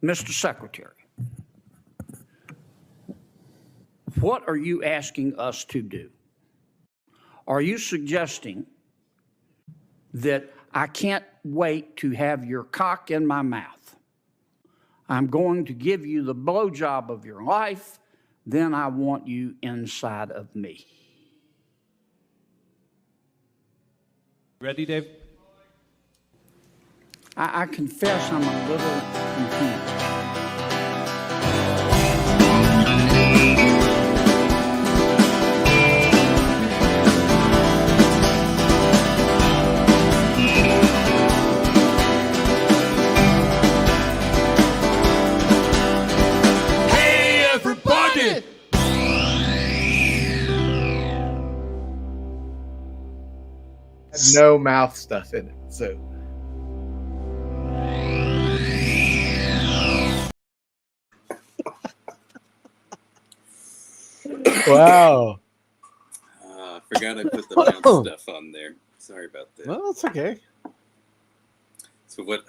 Mr. Secretary, what are you asking us to do? Are you suggesting that I can't wait to have your cock in my mouth? I'm going to give you the blowjob of your life, then I want you inside of me. Ready, Dave? I confess I'm a little confused. Hey, everybody! No mouth stuff in it, so. Wow. I forgot I put the mouth stuff on there. Sorry about that. Well, it's okay. So what'd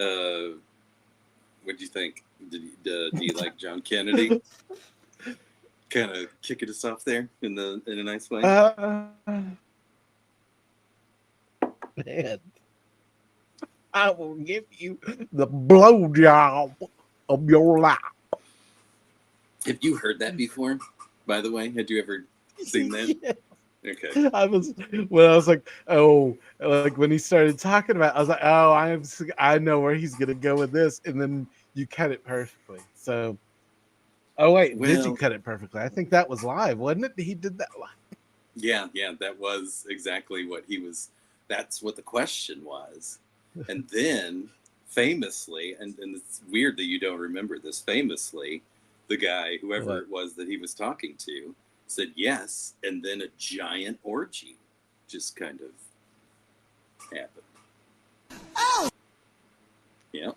you think? Do you like John Kennedy? Kind of kicking us off there in a nice way. Man, I will give you the blowjob of your life. Have you heard that before? By the way, had you ever seen that? Yeah. Okay. I was like, oh, like when he started talking about it, I was like, oh, I know where he's gonna go with this, and then you cut it perfectly. So, oh wait, did you cut it perfectly? I think that was live, wasn't it? He did that live. Yeah, that was exactly what he was. That's what the question was, and then famously, and it's weird that you don't remember this. Famously, the guy, whoever it was that he was talking to, said yes, and then a giant orgy just kind of happened. Oh! Yeah.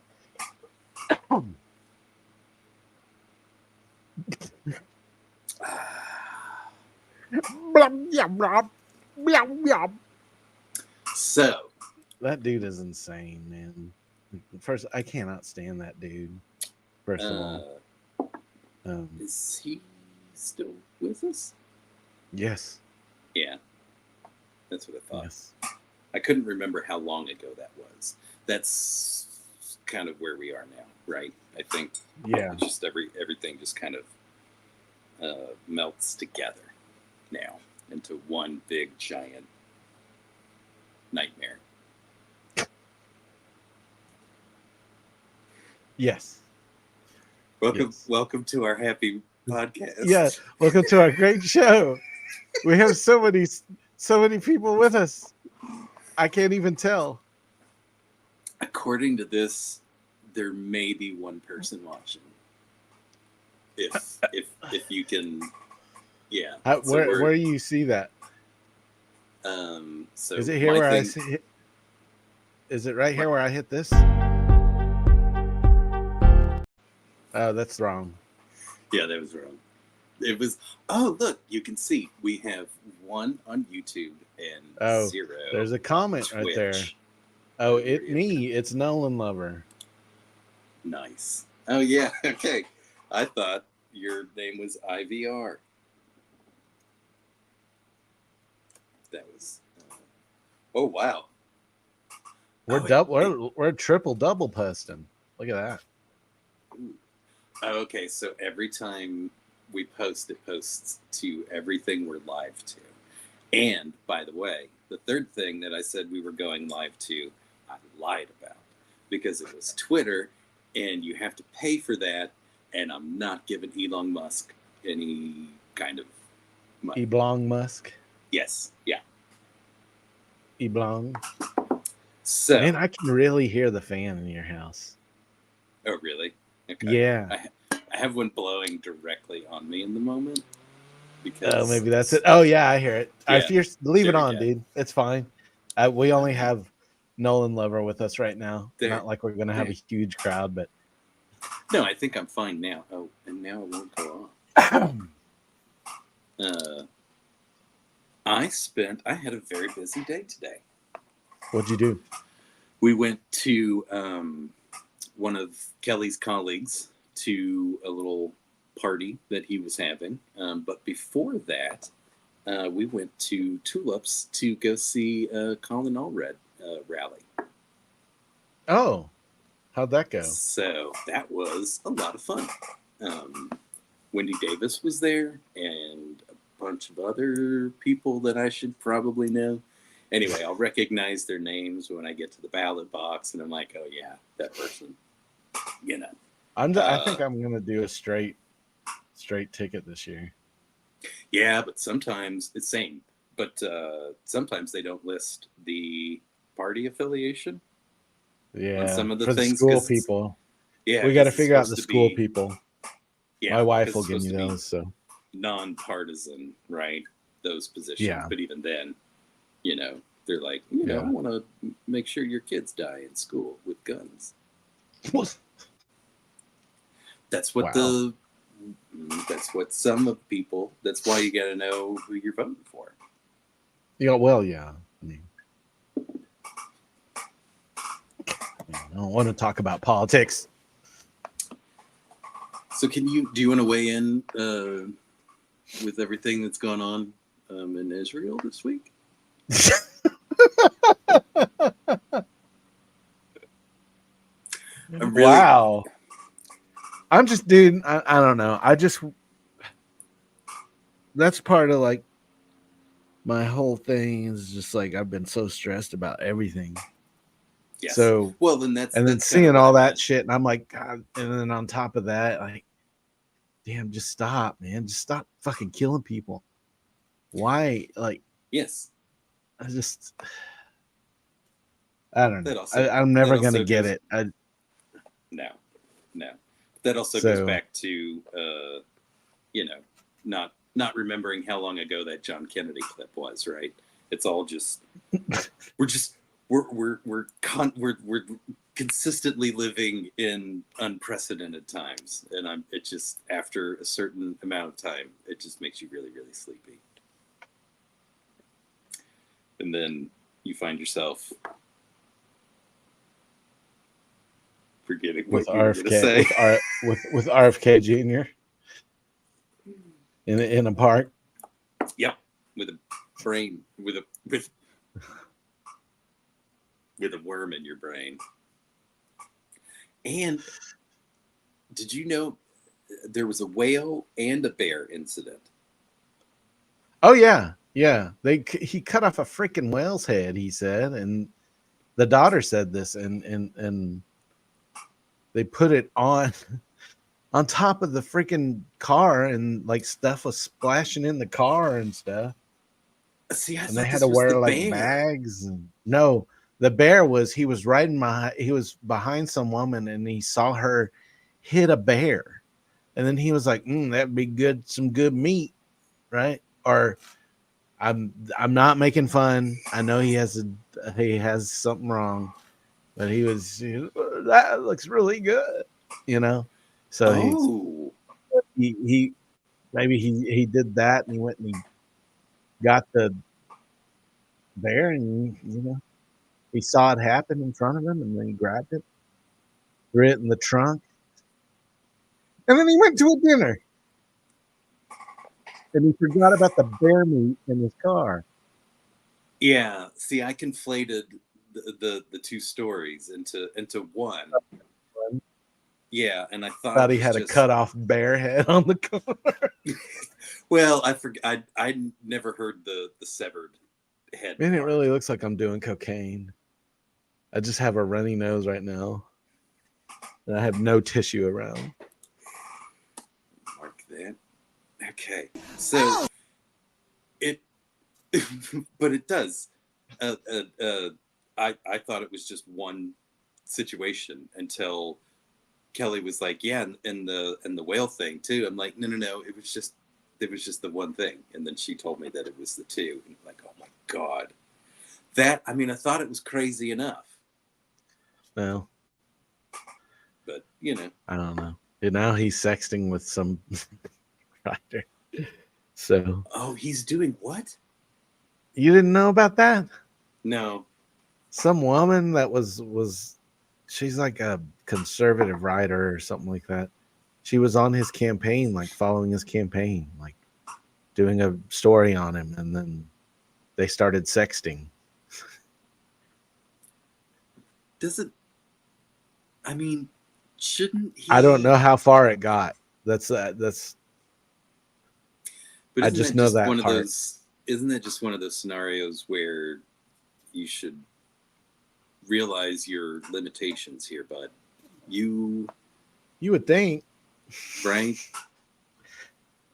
So that dude is insane, man. First, I cannot stand that dude. First of all, is he still with us? Yes. Yeah, that's what I thought. Yes. I couldn't remember how long ago that was. That's kind of where we are now, right? I think. Yeah. It's just everything just kind of melts together now into one big giant nightmare. Yes. Welcome to our happy podcast. Yeah, welcome to our great show. We have so many people with us. I can't even tell. According to this, there may be one person watching. If you can, yeah. Where do you see that? So is it here where I see? Is it right here where I hit this? Oh, that's wrong. Yeah, that was wrong. It was. Oh, look, you can see we have 1 on YouTube and 0. There's a comment right there. Oh, it's Nolan Lover. Nice. Oh yeah. Okay. I thought your name was IVR. That was. Oh wow. We're triple double posting. Look at that. Ooh. Oh, okay, so every time we post, it posts to everything we're live to. And by the way, the third thing that I said we were going live to, I lied about because it was Twitter, and you have to pay for that. And I'm not giving Elon Musk any kind of money. Elon Musk. Yes. Yeah. Elon. So, man, I can really hear the fan in your house. Oh, really? Okay. Yeah. I have one blowing directly on me in the moment. Because maybe that's it. Oh, yeah, I hear it. Yeah, leave it on, dude. It's fine. We only have Nolan Lover with us right now. Not like we're going to have a huge crowd, but. No, I think I'm fine now. Oh, and now it won't go off. I had a very busy day today. What'd you do? We went to one of Kelly's colleagues, to a little party that he was having. But before that, we went to Tulips to go see Colin Allred rally. Oh, how'd that go? So that was a lot of fun. Wendy Davis was there, and a bunch of other people that I should probably know. Anyway, I'll recognize their names when I get to the ballot box, and I'm like, oh yeah, that person. You know. I think I'm gonna do a straight ticket this year. Yeah, but sometimes it's same. But sometimes they don't list the party affiliation. Yeah, On some of the for things, the school 'cause it's- people. Yeah, We got to 'cause it's figure out the supposed to school be- people. Yeah, My wife 'cause will it's give me supposed to be those. So nonpartisan, right? Those positions. Yeah. But even then, you know, they're like, you know, Yeah. I want to make sure your kids die in school with guns. That's what Wow. that's what some of people. That's why you got to know who you're voting for. Yeah, well, yeah. I mean, I don't want to talk about politics. So, do you want to weigh in with everything that's gone on in Israel this week? Wow. I'm just, dude, I don't know. That's part of like my whole thing is just like I've been so stressed about everything. Yes. So, well, then that's and then that's kinda seeing what all I that meant. shit, and I'm like, God, and then on top of that, like, damn, just stop, man. Just stop fucking killing people. Why? Like, Yes. I don't That know. also- I'm never that gonna also get goes- it. No. That also goes So- back to you know, not remembering how long ago that John Kennedy clip was, right? It's all just we're consistently living in unprecedented times, and it just after a certain amount of time, it just makes you really, really sleepy, and then you find yourself forgetting with what you were going to say. with RFK Jr. in a park. Yep, with a brain, with a worm in your brain. And did you know there was a whale and a bear incident? Oh yeah, yeah. He cut off a freaking whale's head. He said, and the daughter said this, and they put it on top of the freaking car, and like stuff was splashing in the car and stuff. See, I And they thought had this to was wear the like bear. bags. And no, the bear was he was behind some woman, and he saw her hit a bear, and then he was like, that'd be good, some good meat, right? Or I'm not making fun. I know he has something wrong, but that looks really good, you know. So Oh, he maybe he did that, and he went and he got the bear, and he saw it happen in front of him, and then he grabbed it, threw it in the trunk, and then he went to a dinner, and he forgot about the bear meat in his car. yeah. See, I conflated the two stories into one. Yeah, and I Thought he had a cut off bear head on the car. Well, I forgot. I never heard the severed head. Man, it part. really looks like I'm doing cocaine. I just have a runny nose right now, and I have no tissue around. Mark that. Okay, so it, but it does. I thought it was just one situation until Kelly was like, "Yeah," and the whale thing too. I'm like, no, it was just the one thing, and then she told me that it was the two, and I'm like, oh my god, I thought it was crazy enough, No, but I don't know. And now he's sexting with some writer. So oh, he's doing what? you didn't know about that? No. Some woman that was she's like a conservative writer or something like that. She was on his campaign, like following his campaign, like doing a story on him, and then they started sexting. Does it? I mean, shouldn't he? I don't know how far it got. That's But I isn't just that know just that one of part. those? Isn't that just one of those scenarios where you should realize your limitations here, bud? You would think. right?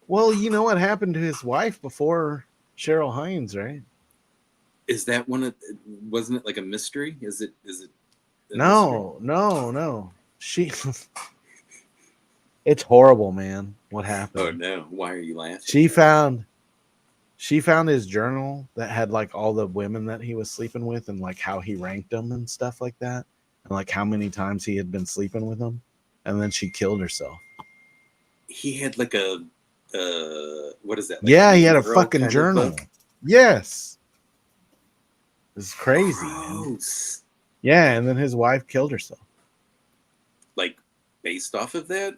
Well, you know what happened to his wife before Cheryl Hines, right? Is that one of? Wasn't it like a mystery? Is it? Is it? A mystery? No. She. It's horrible, man. What happened? Oh no! Why are you laughing? She found his journal that had like all the women that he was sleeping with and like how he ranked them and stuff like that, and like how many times he had been sleeping with them, and then she killed herself. He had like a what is that? Like Yeah, he had a girl fucking kind of journal. book? Yes, it's crazy, man. Gross. Yeah, and then his wife killed herself. Like based off of that,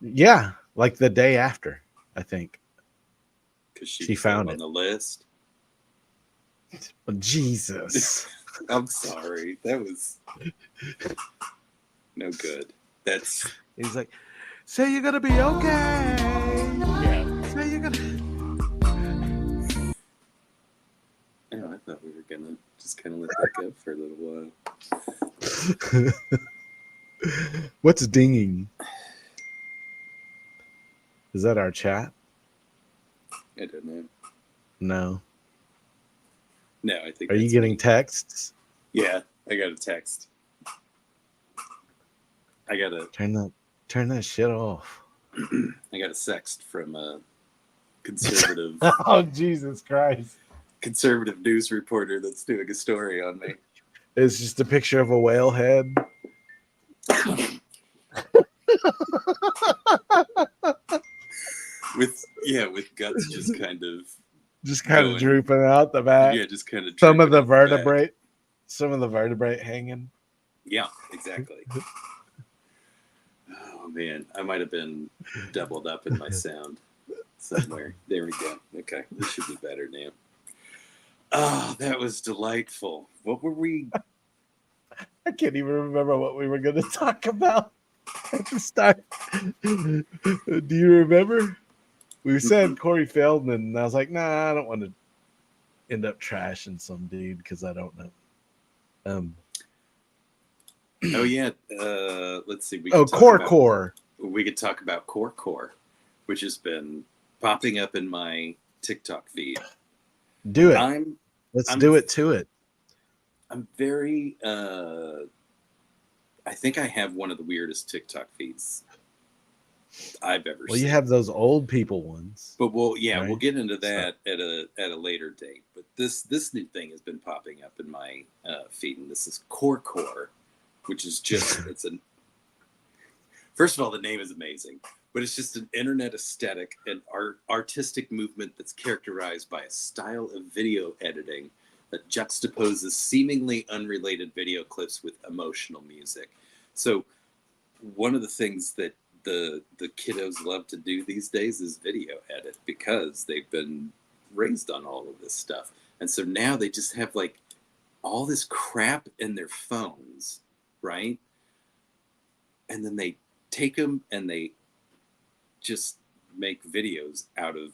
Yeah, like the day after, I think. because She found on it. the list. Oh, Jesus. I'm sorry, that was no good. That's He's like, say you're gonna be okay. yeah. Say you're gonna. I thought we were gonna just kind of let that go for a little while. What's dinging? Is that our chat? I don't know. No. No, I think. Are you that's getting me. texts? Yeah, I got a text. I got a Turn that shit off. I got a sext from a conservative Oh, Jesus Christ. conservative news reporter that's doing a story on me. It's just a picture of a whale head. with guts just kind of Just drooping out the back. just kind of Some of the vertebrae. vertebrae hanging. Yeah, exactly. Oh man, I might have been doubled up in my sound somewhere. There we go. Okay, this should be better now. Oh, that was delightful. What were we? I can't even remember what we were going to talk about at the start. Do you remember? We said Corey Feldman, and I was like, nah, I don't want to end up trashing some dude because I don't know. Oh yeah. Let's see. We Core. We could talk about Core, which has been popping up in my TikTok feed. Do it. Let's do it to it. I'm very. I think I have one of the weirdest TikTok feeds I've ever seen. Well, you have those old people ones. But we'll right? get into that at a later date. But this new thing has been popping up in my feed, and this is Core, which is just first of all, the name is amazing, but it's just an internet aesthetic and artistic movement that's characterized by a style of video editing that juxtaposes seemingly unrelated video clips with emotional music. So one of the things that the kiddos love to do these days is video edit because they've been raised on all of this stuff. And so now they just have like all this crap in their phones, right? And then they take them and they just make videos out of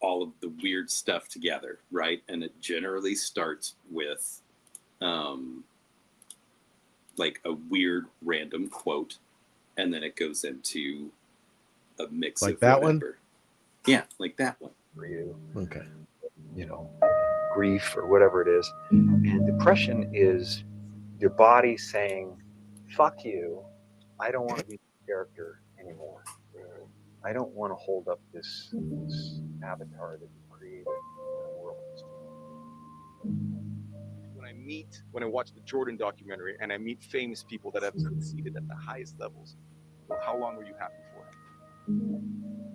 all of the weird stuff together, right? And it generally starts with like a weird random quote, and then it goes into a mix like of that whatever. one. Yeah, like that one. For you, Okay. Grief or whatever it is, and depression is your body saying, "Fuck you, I don't want to be the character anymore. I don't want to hold up this avatar that you created in the world." When I watch the Jordan documentary and I meet famous people that have succeeded at the highest levels, well, how long were you happy for?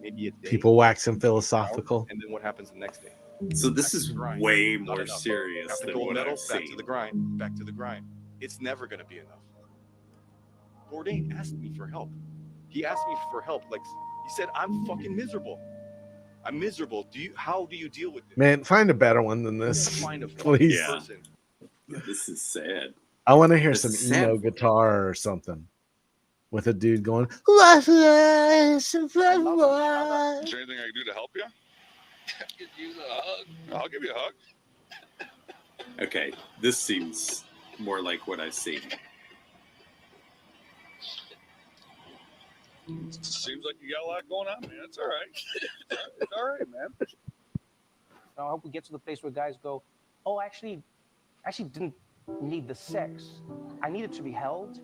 Maybe a day. People waxing philosophical. And then what happens the next day? So this is way Not more enough. serious After than gold what medal, I've back to seen. the grind, It's never going to be enough. Bourdain asked me for help. He asked me for help. Like he said, I'm fucking miserable. I'm miserable. How do you deal with this? Man, find a better one than this, Find a please. Yeah. person. This is sad. I want to hear This some is sad. emo guitar or something with a dude going. Is there Is there anything I can do to help you? I could use a hug. I'll give you a hug. Okay, this seems more like what I've seen. Seems like you got a lot going on, man. It's all right. It's all right, man. I hope we get to the place where guys go, oh, I actually didn't need the sex. I needed to be held.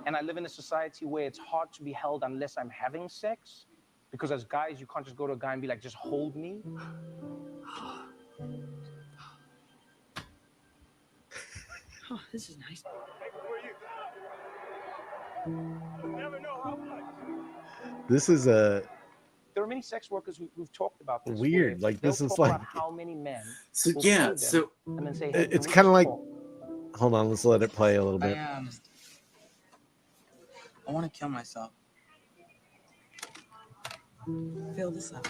And I live in a society where it's hard to be held unless I'm having sex. Because as guys, you can't just go to a guy and be like, just hold me. Oh, this is nice. This is a There are many sex workers who've talked about this. weird. Like they'll this is talk like about how many men. So will yeah, pay them so and then say, hey, it's can we kind of just like. talk? Hold on, let's let it play a little bit. I want to kill myself. Fill this up.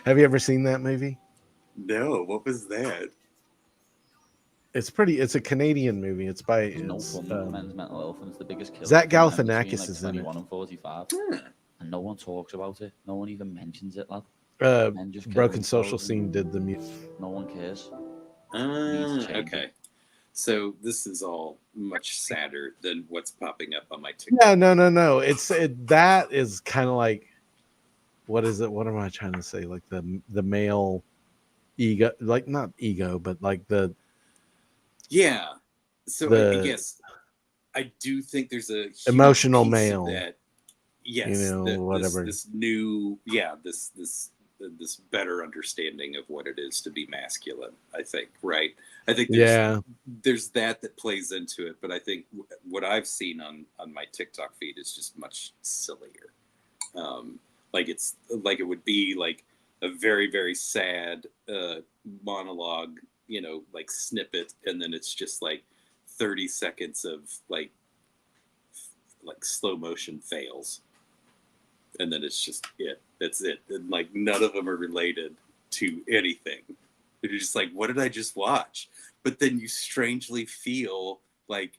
Have you ever seen that movie? no, what was that? It's a Canadian movie. It's by No it's, fun. Men's mental health, and it's the biggest killer. Zach for men between, Galifianakis like, is in it. 21 and 45, and no one talks about it. No one even mentions it, lad. Men just kill Broken Social themselves Scene did the music. and no one cares. Needs changing. Okay. So this is all much sadder than what's popping up on my TikTok. Yeah, no. That is kind of like, what is it? What am I trying to say? Like the male ego, like not ego, but like the Yeah. So The- I guess I do think there's a huge Emotional piece of male. that. Yes. You know, whatever. This new, this better understanding of what it is to be masculine. I think, right? I think there's that plays into it, but I think what I've seen on my TikTok feed is just much sillier. Like it's like it would be like a very, very sad monologue, you know, like snippet, and then it's just like 30 seconds of like slow motion fails, and then it's just it. That's it. And like none of them are related to anything. You're just like, what did I just watch? But then you strangely feel like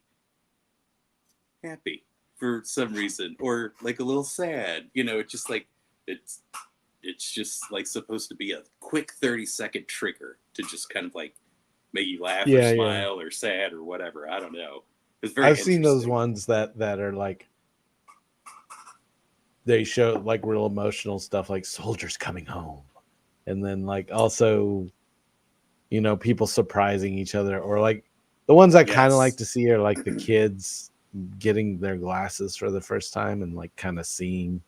happy for some reason, or like a little sad. You know, it's just like it's just like supposed to be a quick 30-second trigger to just kind of like make you laugh or smile or sad or whatever. I don't know. It's very. I've seen those interesting. ones that are like they show like real emotional stuff, like soldiers coming home, and then like also, you know, people surprising each other, or like the ones I kind of like to see are like the kids getting their glasses for the first time and like kind of seeing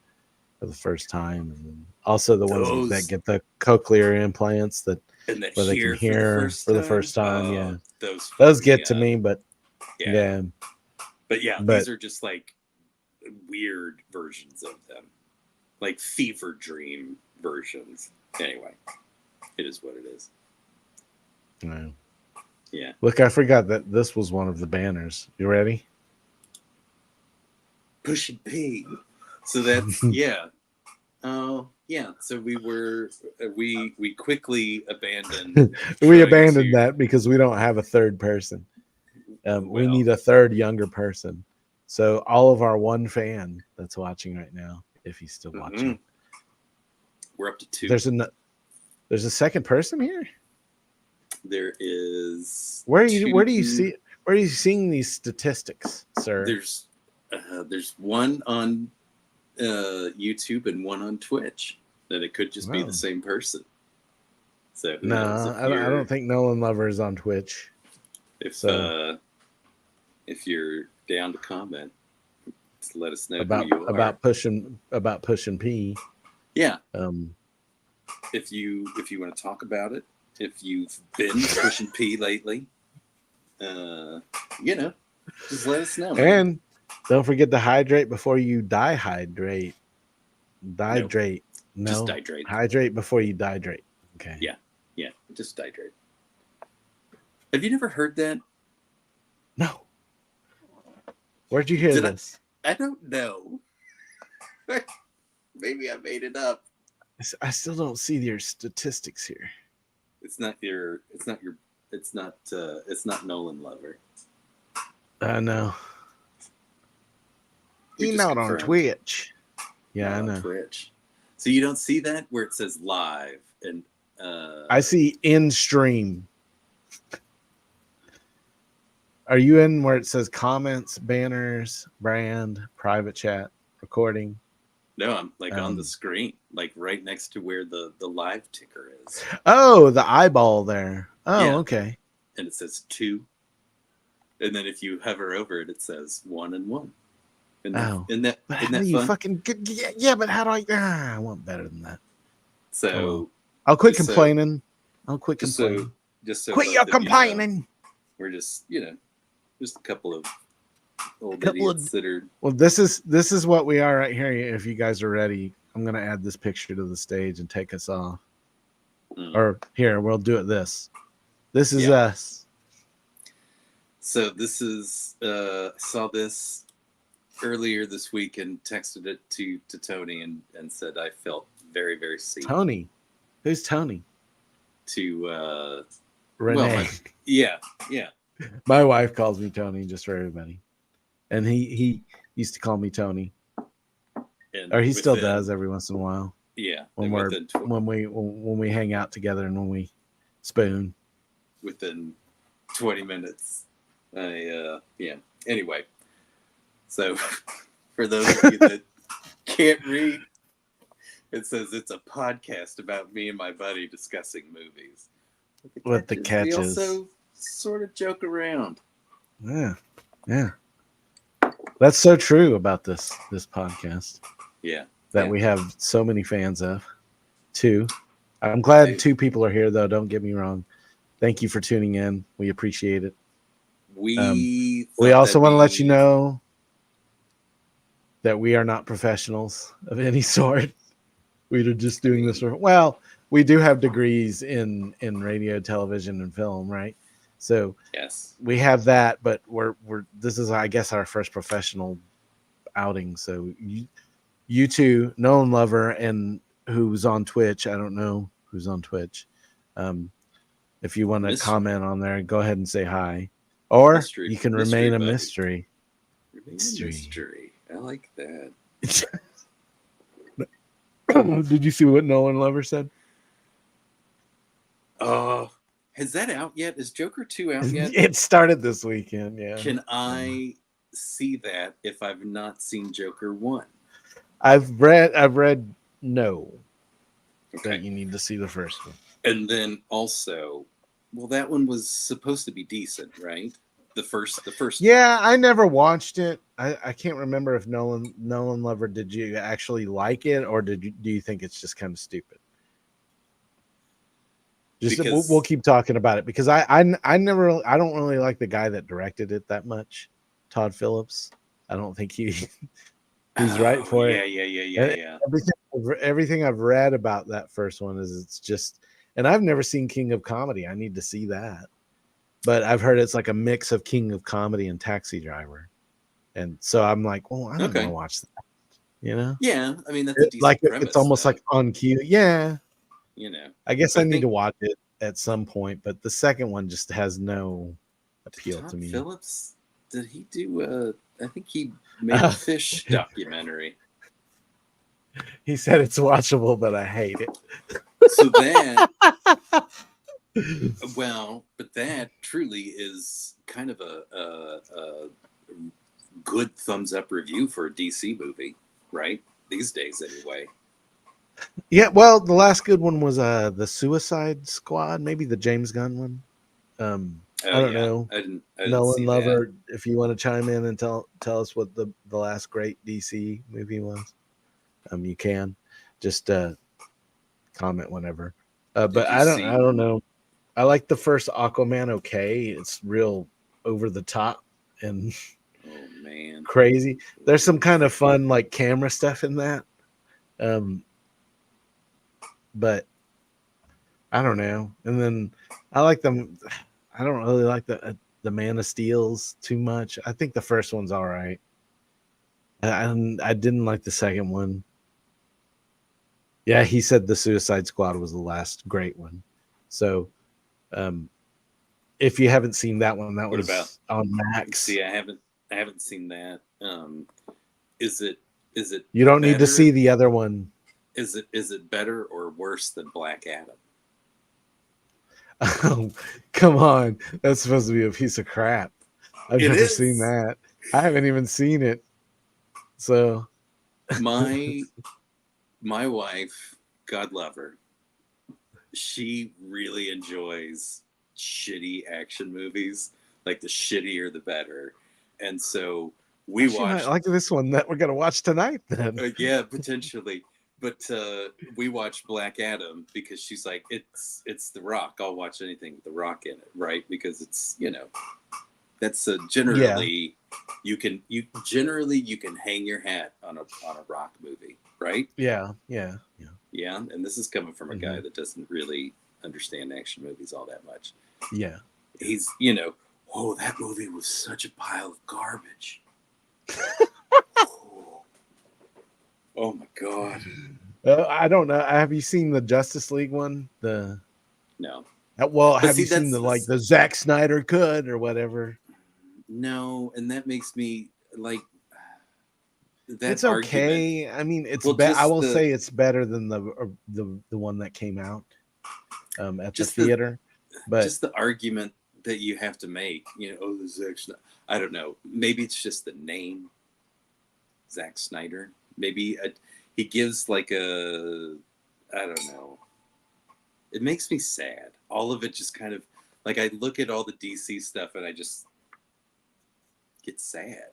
for the first time, and then also the ones that get the cochlear implants where they can hear for the first time. Yeah, those get to me, but yeah. But these are just like weird versions of them, like fever dream versions. Anyway, it is what it is. No. Yeah. Look, I forgot that this was one of the banners. You ready? Pushing P. So that's yeah. Oh yeah. So we quickly abandoned. We abandoned that because we don't have a third person. We need a third younger person. So all of our one fan that's watching right now, if he's still watching, we're up to 2. There's a second person here. There is. Where do you seeing these statistics, sir? There's one on YouTube and one on Twitch. Then it could just be the same person. So who knows I don't think Nolan Lover is on Twitch. If you're down to comment, let us know about who you are. about pushing P. Yeah. If you want to talk about it, if you've been pushing P lately, you know, just let us know. And don't forget to hydrate before you dehydrate. Hydrate. No, just hydrate. Hydrate before you dehydrate. Okay. Yeah, just hydrate. Have you never heard that? No. Where'd you hear this? I don't know. Maybe I made it up. I still don't see your statistics here. It's not Nolan Lover. I know. We He's just not on confirmed. Twitch. Yeah, Not I on know. Twitch. So you don't see that where it says live and I see in stream. Are you in where it says comments, banners, brand, private chat, recording? no, I'm like on the screen, like right next to where the live ticker is. Oh, the eyeball there. Oh, Yeah. okay. And it says 2. And then if you hover over it, it says 1 and 1. Isn't that fun? Fucking good? Yeah, but how do I want better than that. So I'll quit complaining. I'll quit just complaining. So quit your complaining. We're just, just a couple of old idiots that are. Well, this is what we are right here. If you guys are ready, I'm gonna add this picture to the stage and take us off. Or here, we'll do it. This is us. So this is saw this earlier this week and texted it to Tony and said I felt very, very seen. Tony, who's Tony? To Rene. Well, yeah. My wife calls me Tony, just for everybody, and he used to call me Tony, or he still does every once in a while. Yeah, when we hang out together and when we spoon. Within 20 minutes, Anyway, so for those of you that can't read, it says it's a podcast about me and my buddy discussing movies. With the catches. We also sort of joke around. Yeah. That's so true about this podcast. Yeah. That we have so many fans of. 2. I'm glad 2 people are here, though. Don't get me wrong. Thank you for tuning in. We appreciate it. We also want to let you know that we are not professionals of any sort. We're just doing this for, well, we do have degrees in radio, television, and film, right? So yes, we have that, but we're this is, I guess, our first professional outing. So you 2, Nolan Lover, and who's on Twitch. I don't know who's on Twitch. If you want to comment on there, go ahead and say hi, or you can remain a mystery. Mystery. I like that. Did you see what Nolan Lover said? Has that out yet? Is Joker 2 out yet? It started this weekend. Yeah. Can I see that if I've not seen Joker 1? I've read no. Okay. That you need to see the first one. And then also, well, that one was supposed to be decent, right? The first. Yeah, I never watched it. I can't remember if Nolan Lover, did you actually like it, or do you think it's just kind of stupid? We'll keep talking about it because I don't really like the guy that directed it that much, Todd Phillips. I don't think he's right for it. Yeah. Everything I've read about that first one is it's just, and I've never seen King of Comedy. I need to see that, but I've heard it's like a mix of King of Comedy and Taxi Driver, and so I'm like, well, I don't want to watch that. Yeah, I mean that's a decent premise, it's almost like on cue. Yeah. I guess I need to watch it at some point, but the second one just has no appeal to me. Phillips, did he do I think he made a fish documentary. He said it's watchable, but I hate it. So that but that truly is kind of a good thumbs up review for a DC movie, right? These days anyway. Yeah, well, the last good one was the Suicide Squad, maybe the James Gunn one. I don't know. I didn't Nolan Lover, if you want to chime in and tell us what the last great DC movie was, you can just comment whenever. But I don't know. I like the first Aquaman. Okay, it's real over the top and crazy. There's some kind of fun like camera stuff in that. But I don't know. And then I like them. I don't really like the Man of Steel's too much. I think the first one's all right. And I didn't like the second one. Yeah, he said the Suicide Squad was the last great one. So, if you haven't seen that one, that What was about? on Max. See, I haven't seen that. Is it You don't need to better? see the other one. Is it better or worse than Black Adam? Oh, come on. That's supposed to be a piece of crap. I've It never is. seen that. I haven't even seen it. So my wife, God love her, she really enjoys shitty action movies, like the shittier the better. And so we she might watched like this one that we're gonna watch tonight then. yeah, potentially. But we watched Black Adam because she's like, it's The Rock. I'll watch anything with The Rock in it, right? Because it's, that's generally you can hang your hat on a Rock movie, right? Yeah. Yeah. And this is coming from a guy that doesn't really understand action movies all that much. Yeah. He's, oh, that movie was such a pile of garbage. Oh my God. I don't know. Have you seen the Justice League one? No. Well, But have see, you seen that's the Zack Snyder cut or whatever? No, and that makes me like that. It's okay. I mean, it's I will say it's better than the one that came out at the theater. But just the argument that you have to make, oh, the Zack Snyder. I don't know. Maybe it's just the name, Zack Snyder. Maybe he gives like I don't know. It makes me sad. All of it just kind of like I look at all the DC stuff and I just get sad.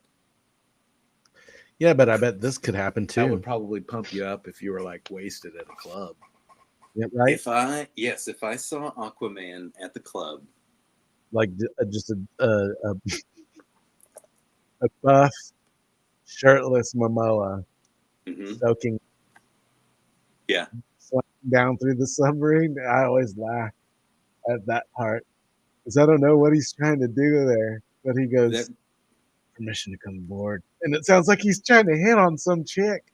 Yeah, but I bet this could happen too. That would probably pump you up if you were like wasted at a club. Yeah, right. If I saw Aquaman at the club, like just a buff, shirtless Momoa soaking, down through the submarine, I always laugh at that part because I don't know what he's trying to do there, but he goes, "Permission to come aboard," and it sounds like he's trying to hit on some chick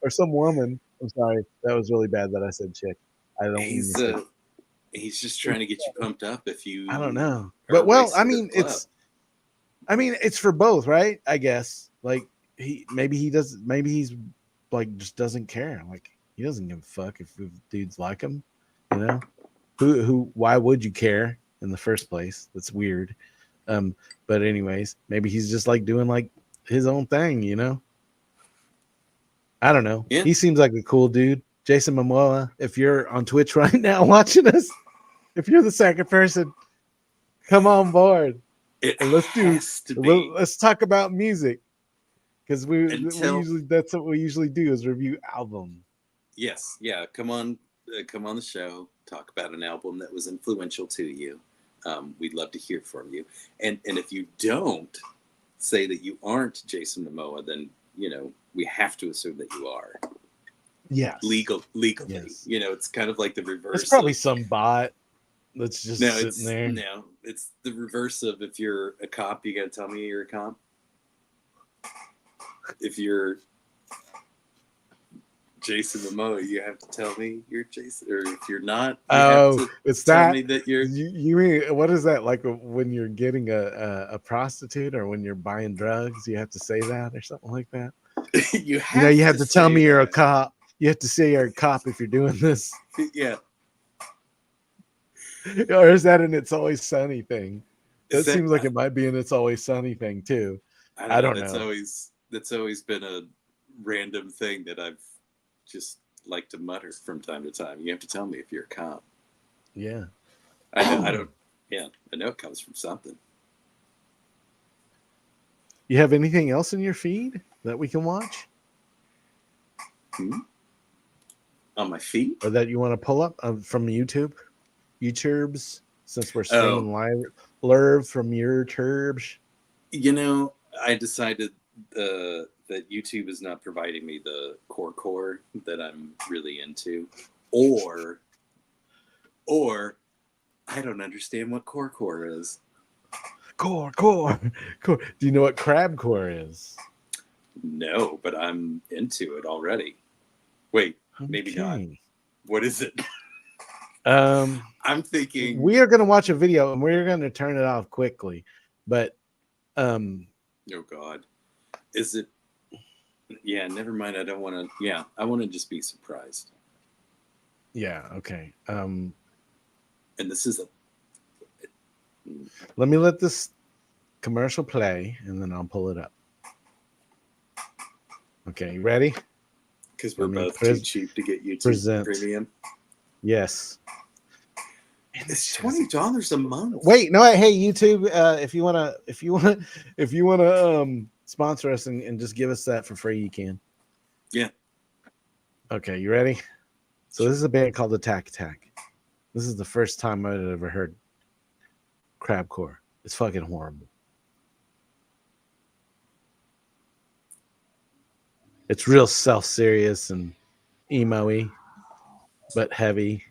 or some woman. I'm sorry, that was really bad that I said chick. I don't. He's just trying to get you pumped up. If you, I don't know, but I mean, it's for both, right? I guess like maybe he's like just doesn't care. Like he doesn't give a fuck if dudes like him, why would you care in the first place? That's weird. But anyways, maybe he's just like doing like his own thing, I don't know. Yeah. He seems like a cool dude. Jason Momoa, if you're on Twitch right now watching us, if you're the second person, come on board. Let's talk about music. Because we usually that's what we usually do is review album. Yes, yeah. Come on the show. Talk about an album that was influential to you. We'd love to hear from you. And if you don't say that you aren't Jason Momoa, then we have to assume that you are. Yes. Legally. Yes. It's kind of like the reverse. It's probably some bot that's just sitting there. No, it's the reverse of if you're a cop, you gotta tell me you're a cop. If you're Jason Momoa, you have to tell me you're Jason. Or if you're not, you have to tell me that you're. You mean what is that like when you're getting a prostitute or when you're buying drugs? You have to say that or something like that. you have to tell me you're a cop. You have to say you're a cop if you're doing this. Yeah. Or is that an It's Always Sunny thing? That seems like it might be an It's Always Sunny thing too. I don't know. That's always been a random thing that I've just like to mutter from time to time. You have to tell me if you're a cop. Yeah. I don't. Yeah, I know it comes from something. You have anything else in your feed that we can watch? On my feed? Or that you want to pull up from YouTube? YouTubes, since we're streaming live from your turbs. I decided that YouTube is not providing me the core that I'm really into, or I don't understand what core is. Core. Do you know what crab core is? No, but I'm into it already. Wait, maybe not. Okay. What is it? I'm thinking we are going to watch a video and we're going to turn it off quickly. But oh God. Is it? Yeah, never mind. I don't want to. Yeah, I want to just be surprised. Yeah, okay. And this is a. Let me let this commercial play and then I'll pull it up. Okay, you ready? Because we're both too cheap to get YouTube Premium. Yes. It's $20 a month. Wait, no, hey YouTube, if you wanna sponsor us and just give us that for free, you can. Yeah. Okay, you ready? So this is a band called Attack Attack. This is the first time I'd ever heard crabcore. It's fucking horrible. It's real self-serious and emo-y, but heavy.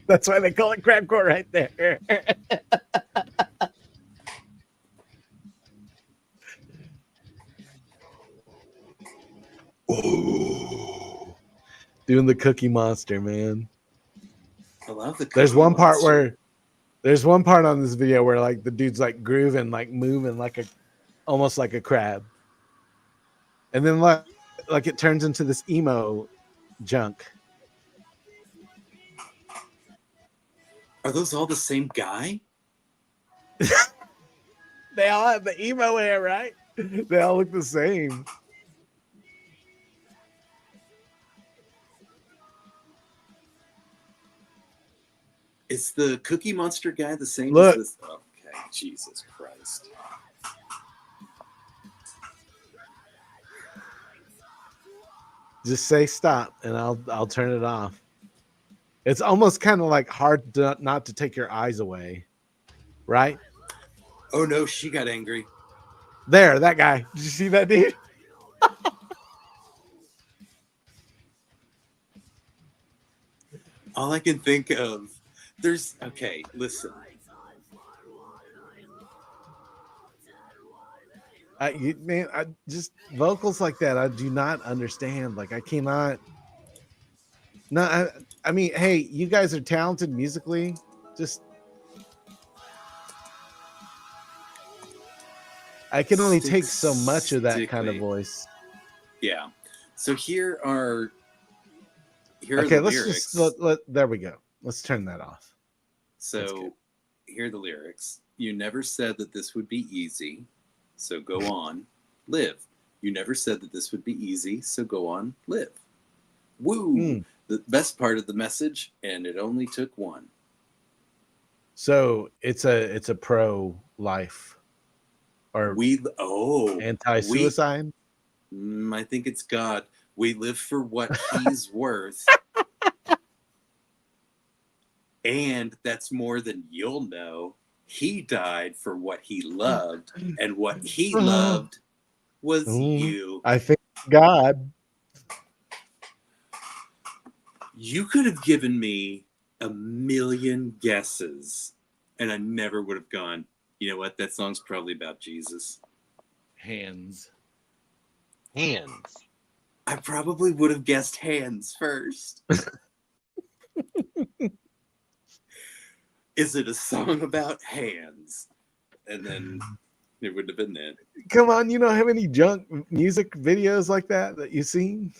That's why they call it crabcore right there. Oh, doing the Cookie Monster, man. I love the Cookie There's one part Monster. where there's one part on this video where like the dude's like grooving, like moving like a almost like a crab. And then like it turns into this emo junk. Are those all the same guy? They all have the emo hair, right? They all look the same. Is the Cookie Monster guy the same Look. as this? Okay, Jesus Christ. Just say stop and I'll turn it off. It's almost kind of like hard not to take your eyes away, right? Oh no, she got angry. There, that guy. Did you see that dude? All I can think of, okay, listen. Man, I just vocals like that. I do not understand. Like I cannot. No, I mean, hey, you guys are talented musically. Just I can only take so much of that kind of voice. Yeah. So here are okay, the let's lyrics. just there we go. Let's turn that off. So here are the lyrics. You never said that this would be easy, so go on, live. You never said that this would be easy, so go on, live. Woo! The best part of the message, and it only took one. So it's a pro life or anti-suicide. I think it's God. We live for what He's worth. And that's more than you'll know. He died for what He loved, and what He loved was you. I think God. You could have given me a million guesses, and I never would have gone, you know what? That song's probably about Jesus. Hands. I probably would have guessed hands first. Is it a song about hands? And then it would have been that. Come on, you don't have any junk music videos like that you've seen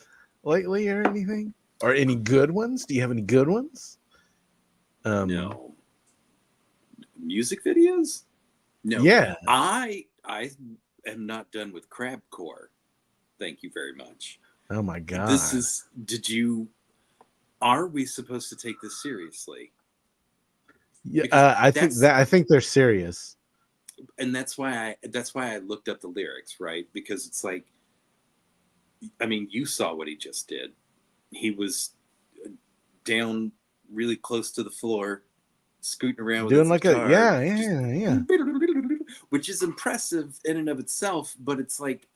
lately or anything? Or any good ones? Do you have any good ones? No. Music videos? No. Yeah. I am not done with crabcore. Thank you very much. Oh my God. Are we supposed to take this seriously? Yeah, I think they're serious. And that's why I looked up the lyrics, right? Because it's like, I mean, you saw what he just did. He was down really close to the floor, scooting around with doing his guitar, yeah. Which is impressive in and of itself, but it's like,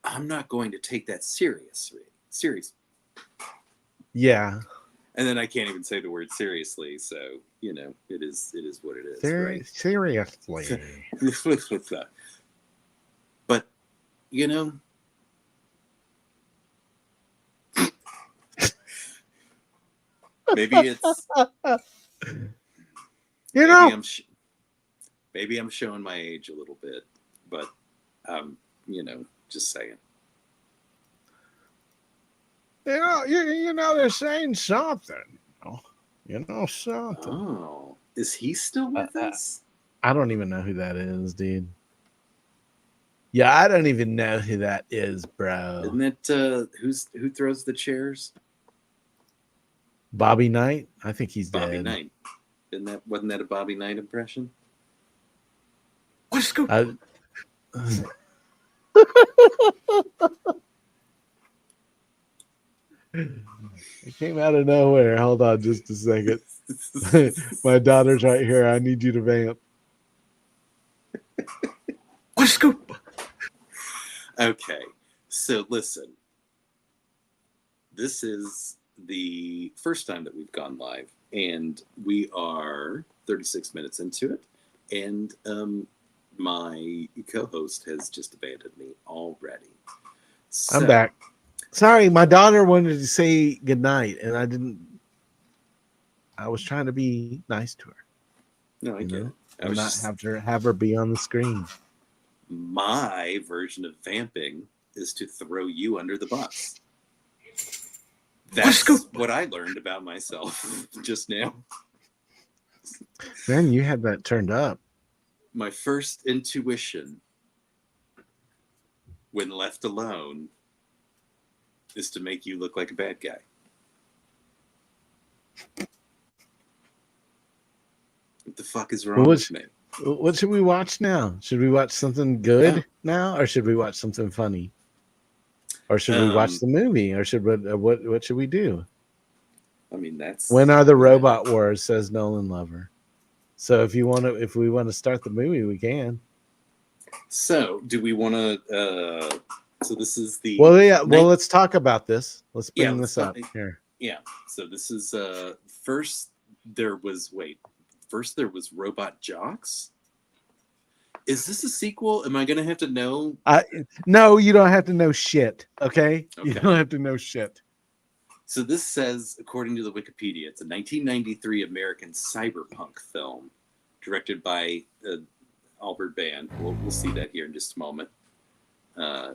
I'm not going to take that serious. Yeah. And then I can't even say the word seriously, so you know, it is what it is. Right? Seriously. you know, maybe it's you know, maybe I'm showing my age a little bit, but you know, just saying. you know, they're saying something. You know something. Oh, is he still with us? I don't even know who that is, dude. Yeah, I don't even know who that is, bro. Isn't it who throws the chairs? Bobby Knight? I think he's Bobby dead. Knight. Wasn't that a Bobby Knight impression? Let's go. It came out of nowhere. Hold on just a second. My daughter's right here. I need you to vamp. Let's go. Okay, so listen. This is the first time that we've gone live, and we are 36 minutes into it, and my co-host has just abandoned me already. I'm back. Sorry, my daughter wanted to say goodnight, and I didn't. I was trying to be nice to her. No, I get it. And not have her be on the screen. My version of vamping is to throw you under the bus. That's what I learned about myself just now. Man, you had that turned up. My first intuition when left alone is to make you look like a bad guy. What the fuck is wrong with me? What should we watch now? Should we watch something good now, or should we watch something funny? Or should we watch the movie? Or should what should we do? I mean, that's When Are the Robot Wars, says Nolan Lover. So if we want to start the movie, we can. So do we want to? So this is the. Well, yeah. Well, let's talk about this. Let's bring this up here. Yeah. So this is first. First there was Robot Jocks. Is this a sequel? Am I going to have to know? No, you don't have to know shit. Okay? You don't have to know shit. So this says, according to the Wikipedia, it's a 1993 American cyberpunk film directed by Albert Band. We'll see that here in just a moment.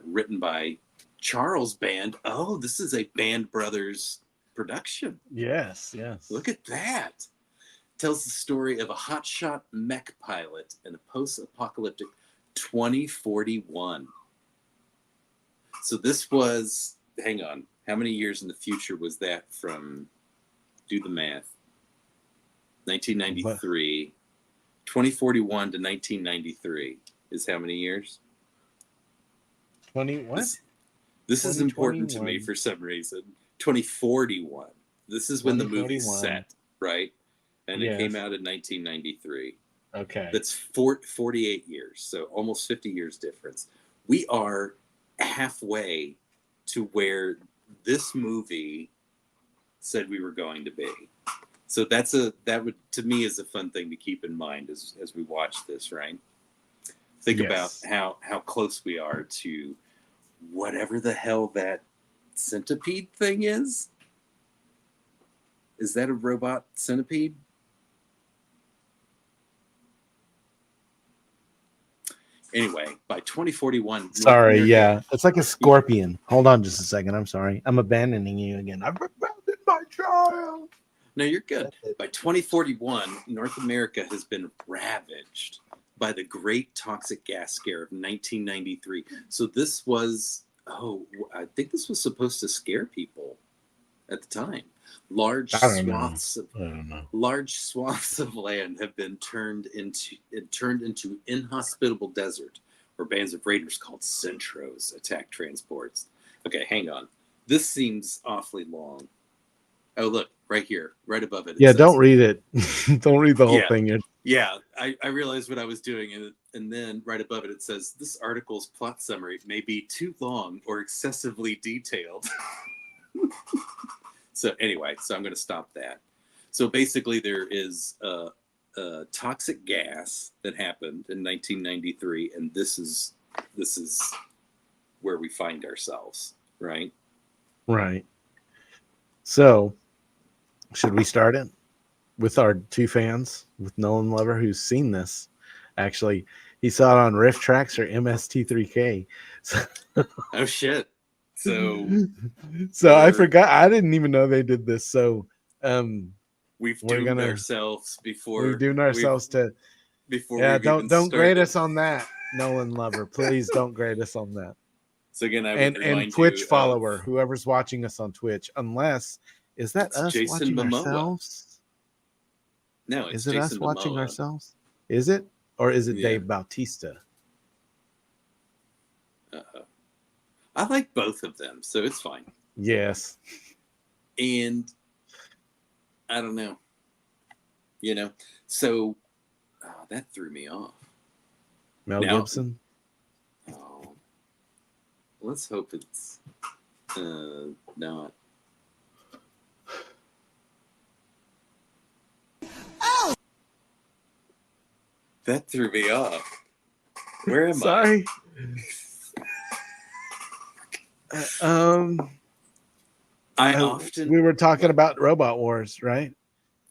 Written by Charles Band. Oh, this is a Band Brothers production. Yes. Look at that. Tells the story of a hotshot mech pilot in a post-apocalyptic 2041. So this was, hang on, how many years in the future was that from, do the math, 1993, 2041 to 1993 is how many years? 20 what? This is important to me for some reason. 2041. This is when the movie's set, right? And it came out in 1993. Okay. That's 48 years, so almost 50 years difference. We are halfway to where this movie said we were going to be. So that would to me is a fun thing to keep in mind as we watch this, right? Think about how close we are to whatever the hell that centipede thing is. Is that a robot centipede? Anyway, by 2041... Sorry, it's like a scorpion. Hold on just a second. I'm sorry. I'm abandoning you again. I've abandoned my child. No, you're good. By 2041, North America has been ravaged by the Great Toxic Gas Scare of 1993. So this was... I think this was supposed to scare people at the time. Large swaths of land have been turned into inhospitable desert, where bands of raiders called Centros attack transports. Okay, hang on. This seems awfully long. Oh, look, right here, right above it. Don't read it. Don't read the whole thing. Yeah, I realized what I was doing, and then right above it, it says, this article's plot summary may be too long or excessively detailed. So anyway, I'm going to stop that. So basically there is a toxic gas that happened in 1993, and this is where we find ourselves, right? Right. So, should we start it with our two fans, with Nolan Lover, who's seen this? Actually, he saw it on Riff Tracks or MST3K. So, oh shit! So I forgot. I didn't even know they did this. So, we've we're doomed gonna ourselves before we've doomed ourselves to. Before Yeah, we've even don't grade started. us on that, Nolan Lover. Please don't grade us on that. So again, I would remind and Twitch you follower, of, whoever's watching us on Twitch, unless is that it's us Jason watching Momoa. ourselves? No, it's Is it Jason us watching Momoa. ourselves? Is it, or is it Yeah. Dave Bautista? I like both of them, so it's fine. Yes. And I don't know, so that threw me off. Mel Gibson. Oh, let's hope it's not. Oh! That threw me off. Where am Sorry. We were talking about Robot Wars, right?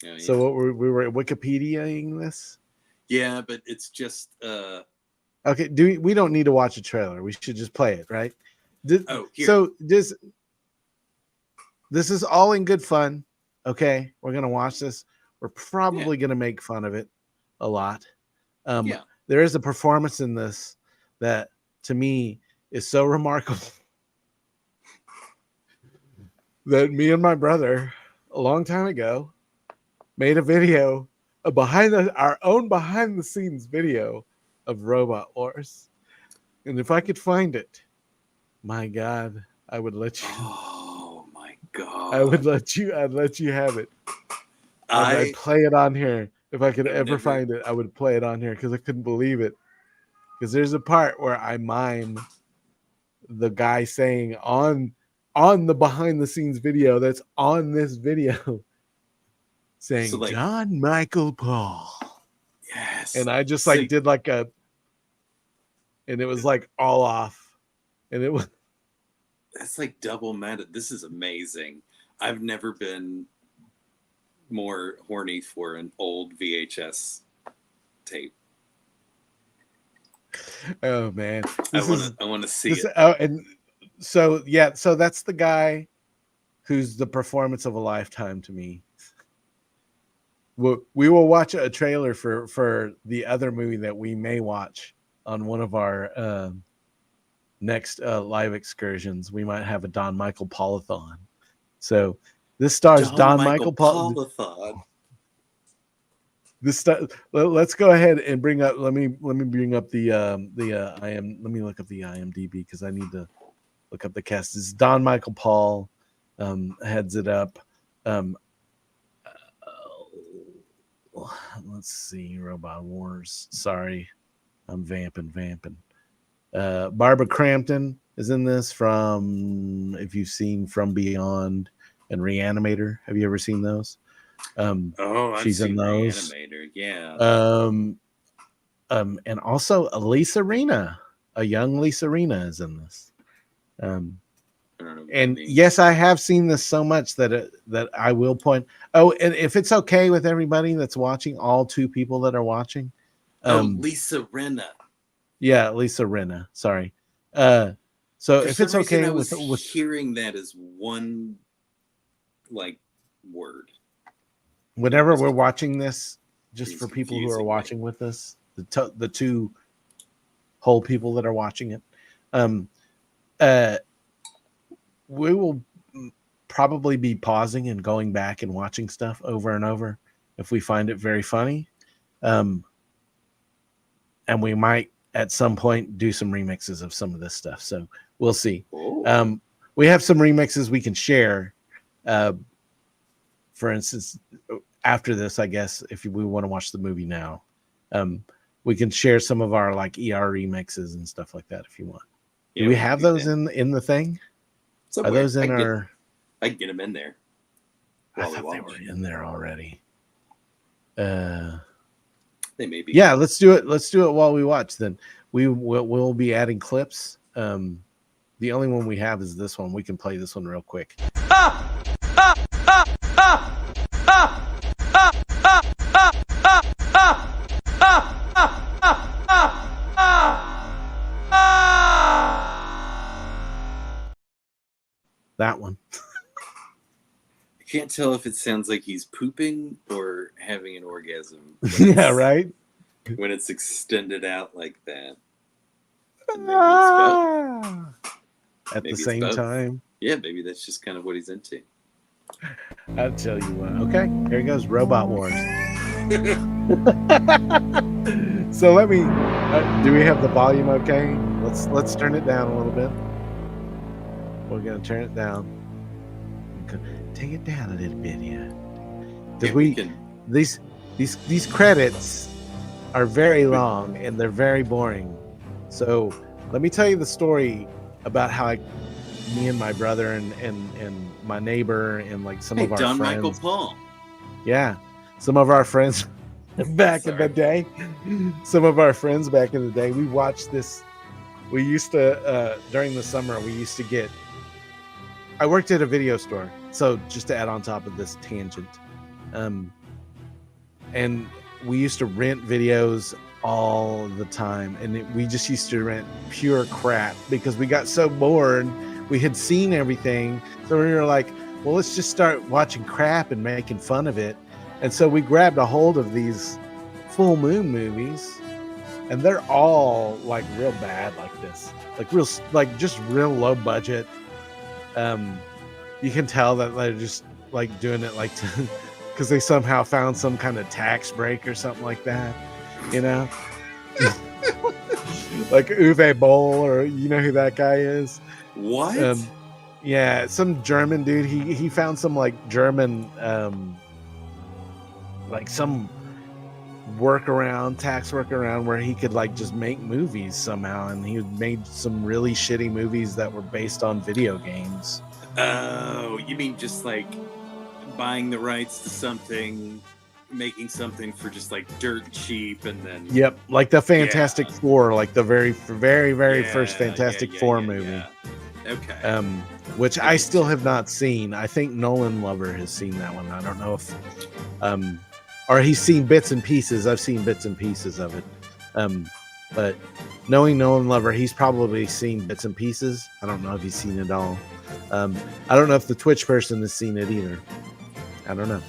Oh, yeah. So what we were Wikipediaing this? Yeah, but it's just okay. We don't need to watch a trailer. We should just play it, right? Here. So this is all in good fun. Okay, we're gonna watch this. We're probably gonna make fun of it a lot. There is a performance in this that to me is so remarkable that me and my brother a long time ago made a video, our own behind the scenes video of Robot Wars. And if I could find it, my God, I would let you. Oh my God. I'd let you have it. I'd play it on here. If I could ever find it, I would play it on here because I couldn't believe it. Because there's a part where I mime the guy saying on the behind the scenes video that's on this video saying John Michael Paul. Yes. And I just did like a, and it was like all off. And it was. That's like double meta. This is amazing. I've never been more horny for an old VHS tape. Oh man. I want to see it. Oh, and so that's the guy who's the performance of a lifetime to me. We will watch a trailer for the other movie that we may watch on one of our next live excursions. We might have a Don Michael Paulathon. So this stars Don Michael Paulathon. Let's go ahead and bring up. Let me bring up the let me look up the IMDb because I need to look up the cast. It's Don Michael Paul heads it up. Let's see, Robot Wars. Sorry, I'm vamping. Barbara Crampton is in this from, if you've seen From Beyond and Reanimator. Have you ever seen those? She's in those. Reanimator, yeah. And also Lisa Rinna, a young Lisa Rinna is in this. And yes, I have seen this so much that I will point. Oh, and if it's okay with everybody that's watching, all two people that are watching. Lisa Rinna. Yeah, Lisa Rinna. Sorry. So if it's okay with hearing that as one word. Whenever we're watching this, just for people who are watching with us, the two whole people that are watching it, we will probably be pausing and going back and watching stuff over and over if we find it very funny. And we might at some point do some remixes of some of this stuff. So we'll see. We have some remixes we can share. For instance, after this, I guess, if we want to watch the movie now, we can share some of our ER remixes and stuff like that if you want. Do we have those in the thing? Somewhere. Are those in our? I can get them in there. I thought they were in there already. They may be. Yeah, let's do it. Let's do it while we watch. Then we'll be adding clips. The only one we have is this one. We can play this one real quick. That one. I can't tell if it sounds like he's pooping or having an orgasm. Yeah, right? When it's extended out like that. At the same time. Yeah, maybe that's just kind of what he's into. I'll tell you what. Okay, here goes Robot Wars. So let me. Do we have the volume okay? Let's turn it down a little bit. We're gonna turn it down. Take it down a little bit, yeah. Because these credits are very long and they're very boring. So let me tell you the story about how me and my brother and my neighbor and like some of our Don friends. Michael Paul. Yeah, some of our friends back in the day. Some of our friends back in the day. We watched this. We used to during the summer. We used to get. I worked at a video store, so just to add on top of this tangent, and we used to rent videos all the time, and we just used to rent pure crap because we got so bored. We had seen everything, so we were like, well, let's just start watching crap and making fun of it. And so we grabbed a hold of these full moon movies, and they're all like real bad, like this, like just real low budget. You can tell that they're just like doing it like because they somehow found some kind of tax break or something like that, you know. Like Uwe Boll, or you know who that guy is. What? Yeah, some German dude. He found some like German like some tax workaround where he could like just make movies somehow, and he made some really shitty movies that were based on video games. Oh, you mean just like buying the rights to something, making something for just like dirt cheap, and then Yep, like the Fantastic Four, like the very first Fantastic Four movie. Yeah. Okay. Which I still have not seen. I think Nolan Lover has seen that one. I don't know if or he's seen bits and pieces. I've seen bits and pieces of it. But knowing Nolan Lover, he's probably seen bits and pieces. I don't know if he's seen it all. I don't know if the Twitch person has seen it either. I don't know.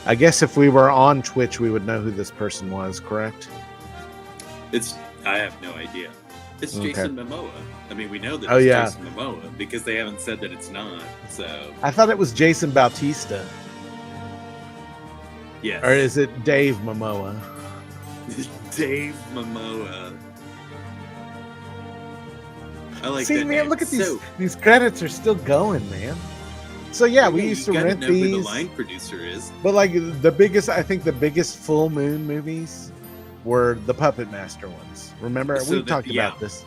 I guess if we were on Twitch, we would know who this person was, correct? I have no idea. It's Jason Momoa. I mean, we know that it's Jason Momoa because they haven't said that it's not. So I thought it was Jason Bautista. Yes. Or is it Dave Momoa? Dave Momoa. I like See, that man, name. look at these credits are still going, man. So yeah, we used to rent know these. Who the line producer is. But like I think the biggest full moon movies were the Puppet Master ones. Remember, we talked about this.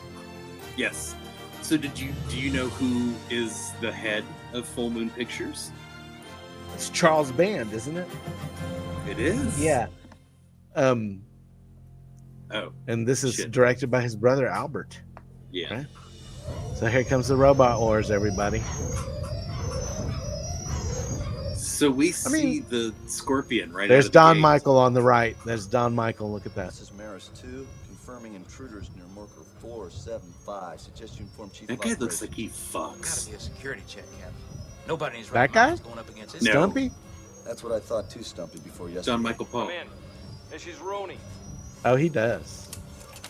Yes. So do you know who is the head of Full Moon Pictures? It's Charles Band, isn't it? It is. Yeah. Oh. And this is directed by his brother Albert. Yeah. Right? So here comes the Robot Wars, everybody. So we see the Scorpion right. There's out of the Don gate. Michael on the right. There's Don Michael. Look at that. This is Maris 2, confirming intruders near Marker 475. Suggest you inform Chief. That guy looks like he fucks. Gotta be a security check, Captain. Nobody in his That guy? going up against No. Stumpy? That's what I thought too, Stumpy, before yesterday. Don Michael Paul. This is Roney. Oh, he does.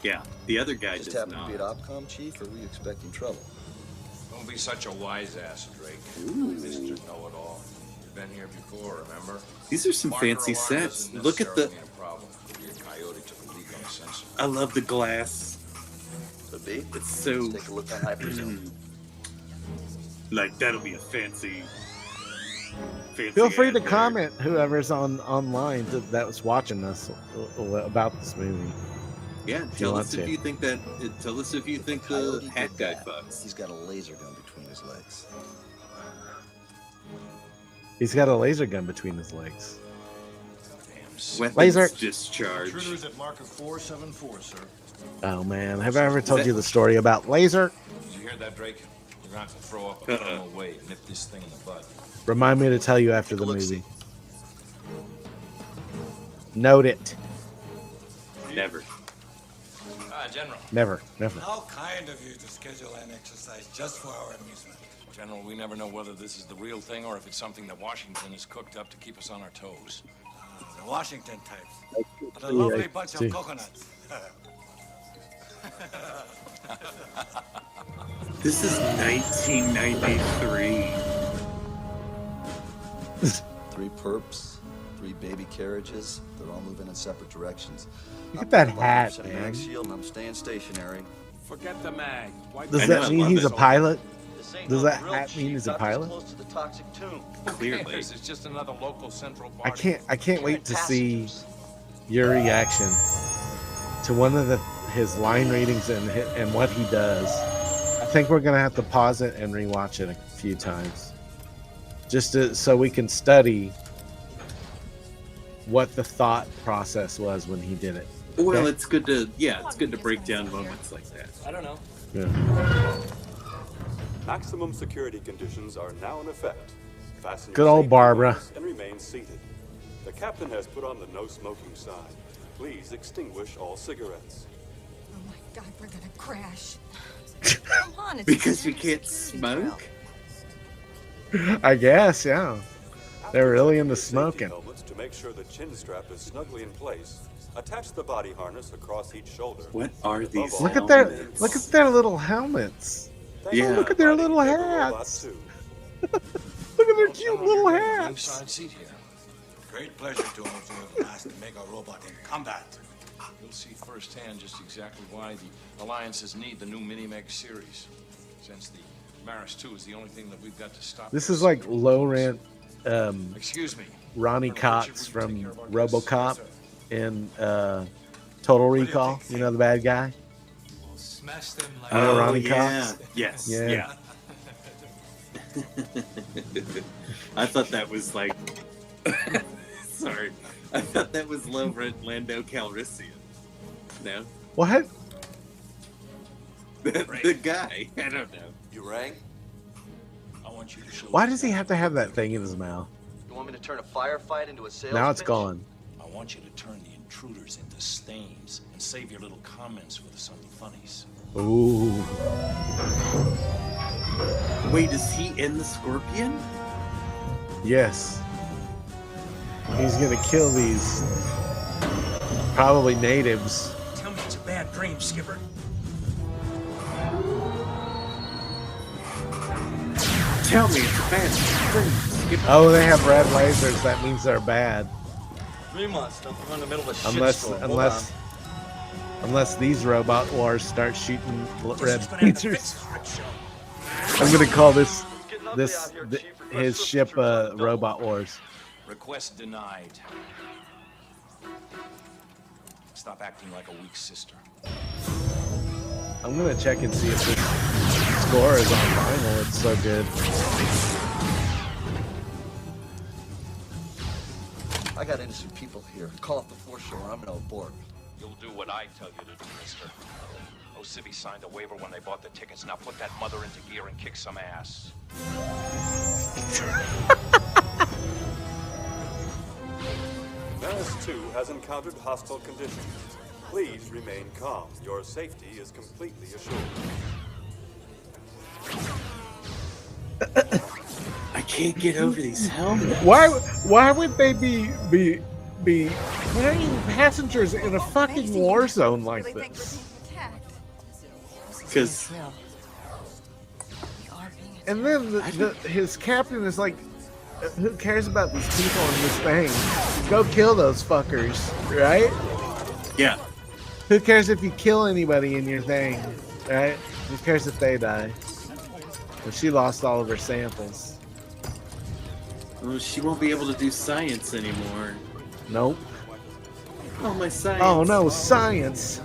Yeah, the other guy Just does happen to not. be at Opcom, Chief, or were you expecting trouble? Don't be such a wise ass, Drake. Mr. Know-it-all. You've been here before, remember? These are some Marker fancy alarm sets. isn't Look at the. necessarily a problem. Could be a coyote took a leak on the sensor. I love the glass. Could be. It's so. Let's take a look on Hyperzone. Like that'll be a fancy. Feel free to ad there. comment, whoever's online that was watching us, about this movie. Yeah, you tell want us if to. you think that. Tell us if you think the Coyote hat did guy that. fucks. He's got a laser gun between his legs. He's got a laser gun between his legs. Weapons Laser. discharge. Intruders at Marker 474, sir. Oh man, have I ever told you the story about laser? Did you hear that, Drake? You're going to have to throw up a thermal weight, nip this thing in the bud. Remind me to tell you after the movie. Note it. Never. General. Never. How kind of you to schedule an exercise just for our amusement. General, we never know whether this is the real thing or if it's something that Washington has cooked up to keep us on our toes. The Washington types. What a lovely bunch of coconuts. This is 1993. 3 perps, 3 baby carriages. They're all moving in separate directions. Look at that hat, man. Mag shield, and I'm staying stationary. Forget the mag. Does that mean he's a pilot? Does that hat mean he's a pilot? Close to the toxic tomb. Clearly. It's just another local central I party. can't wait to see your reaction to one of his line readings and what he does. I think we're gonna have to pause it and rewatch it a few times, just so we can study what the thought process was when he did it. Well, it's good to break down moments like that. I don't know. Yeah. Maximum security conditions are now in effect. Fasten Good your old safety Barbara. belts and remain seated. The captain has put on the no smoking sign. Please extinguish all cigarettes. Oh my God, we're gonna crash. Come on, it's Because we can't smoke? I guess, yeah. They're really into Safety smoking. helmets to make sure the chin strap is snugly in place. Attach the body harness across each shoulder. What are these? Look at their little helmets. Yeah. Look at their little hats. Look at their cute little hats. Inside seat here. Great pleasure to observe the last mega robot in combat. You'll see firsthand just exactly why the alliances need the new Mini-Meg series. Since the Maris 2 is the only thing that we've got to stop. This is like low rent Excuse me. Ronnie Cox from RoboCop in Total Recall. You know the bad guy? Smash them like You know Ronnie yeah. Cox? Yes. Yeah. I thought that was like. Sorry. I thought that was low rent Lando Calrissian. No? What? The guy. I don't know. You rang? I want you to show. Why does he have to have that thing in his mouth? You want me to turn a firefight into a sales Now it's pitch? gone. I want you to turn the intruders into stains and save your little comments for the Sunday funnies. Ooh. Wait, is he in the Scorpion? Yes. He's gonna kill these probably natives. Tell me it's a bad dream, Skipper. Tell me it's a bad dream. Oh, they have red lasers. That means they're bad. 3 months. We're in the middle of a shitstorm. Hold on. Unless these robot wars start shooting red lasers. I'm gonna call his ship Robot Wars. Request denied. Stop acting like a weak sister. I'm gonna check and see if this score is on vinyl. It's so good. I got innocent people here. Call up the foreshore. I'm gonna abort. You'll do what I tell you to do, mister. Osibi signed a waiver when they bought the tickets. Now put that mother into gear and kick some ass. Maris 2 has encountered hostile conditions. Please remain calm. Your safety is completely assured. I can't get over these helmets. Why would they be carrying passengers in a fucking war zone like this? Because. And then his captain is like, who cares about these people in this thing? Go kill those fuckers, right? Yeah. Who cares if you kill anybody in your thing, right? Who cares if they die? But she lost all of her samples. Well, she won't be able to do science anymore. Nope. Oh, my science. Oh no, science.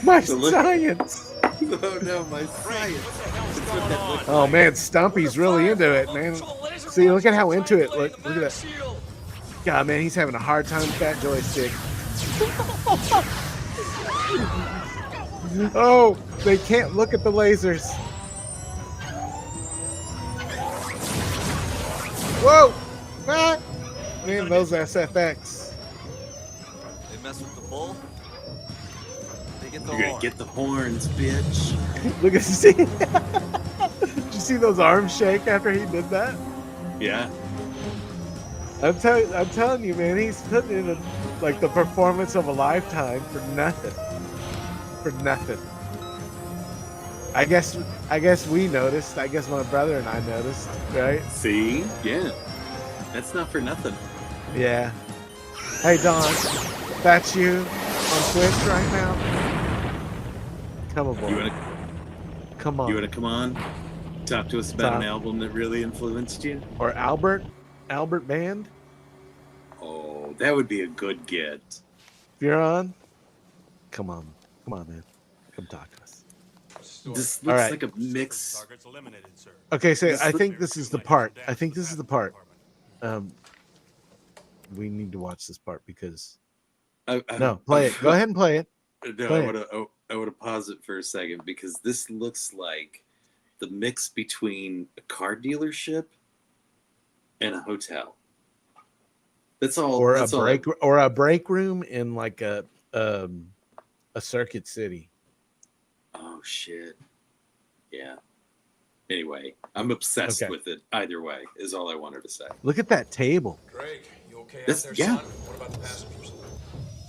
My science. Oh no, my science. Oh man, Stumpy's really into it, man. See, look at how into it. Look at that. God, man, he's having a hard time with that joystick. Oh, they can't look at the lasers. Whoa! Ah! Man, those SFX. They mess with the bull. They get the You're horn. gonna get the horns, bitch. Look at see. Did you see those arms shake after he did that? Yeah. I'm telling you, man, he's putting in like the performance of a lifetime for nothing. For nothing. I guess we noticed. I guess my brother and I noticed, right? See? Yeah. That's not for nothing. Yeah. Hey Don, that's you on Twitch right now. Come aboard. Come on. You wanna come on? Talk to us about an album that really influenced you? Or Albert Band? Oh, that would be a good get. If you're on, come on, man. Come talk to us. This All looks right. like a mix. Okay, so I think this is the part. We need to watch this part because no, play it. Go ahead and play it. No, Play I would have paused it for a second because this looks like the mix between a car dealership and a hotel. That's all. Or that's a break room in like a circuit city. Oh shit. Yeah. Anyway, I'm obsessed with it. Either way, is all I wanted to say. Look at that table. Greg, you okay This- out there, yeah. son? What about the passengers?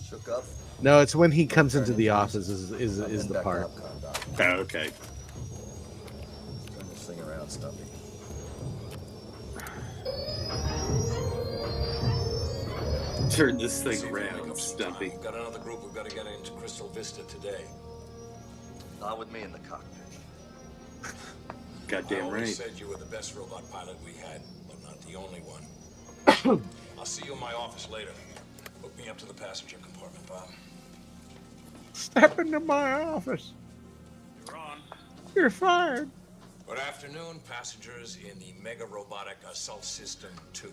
Shook up. No, it's when he comes into the office is the part. Oh, okay. Turn this thing around, Stumpy. Turn this thing See if we can make around, up some Stumpy. time. We've got another group we've got to get into Crystal Vista today. Not with me in the cockpit. Goddamn I always right. said you were the best robot pilot we had, but not the only one. I'll see you in my office later. Hook me up to the passenger compartment, Bob. Step into my office. You're on. You're fired. Good afternoon, passengers in the Mega Robotic Assault System 2.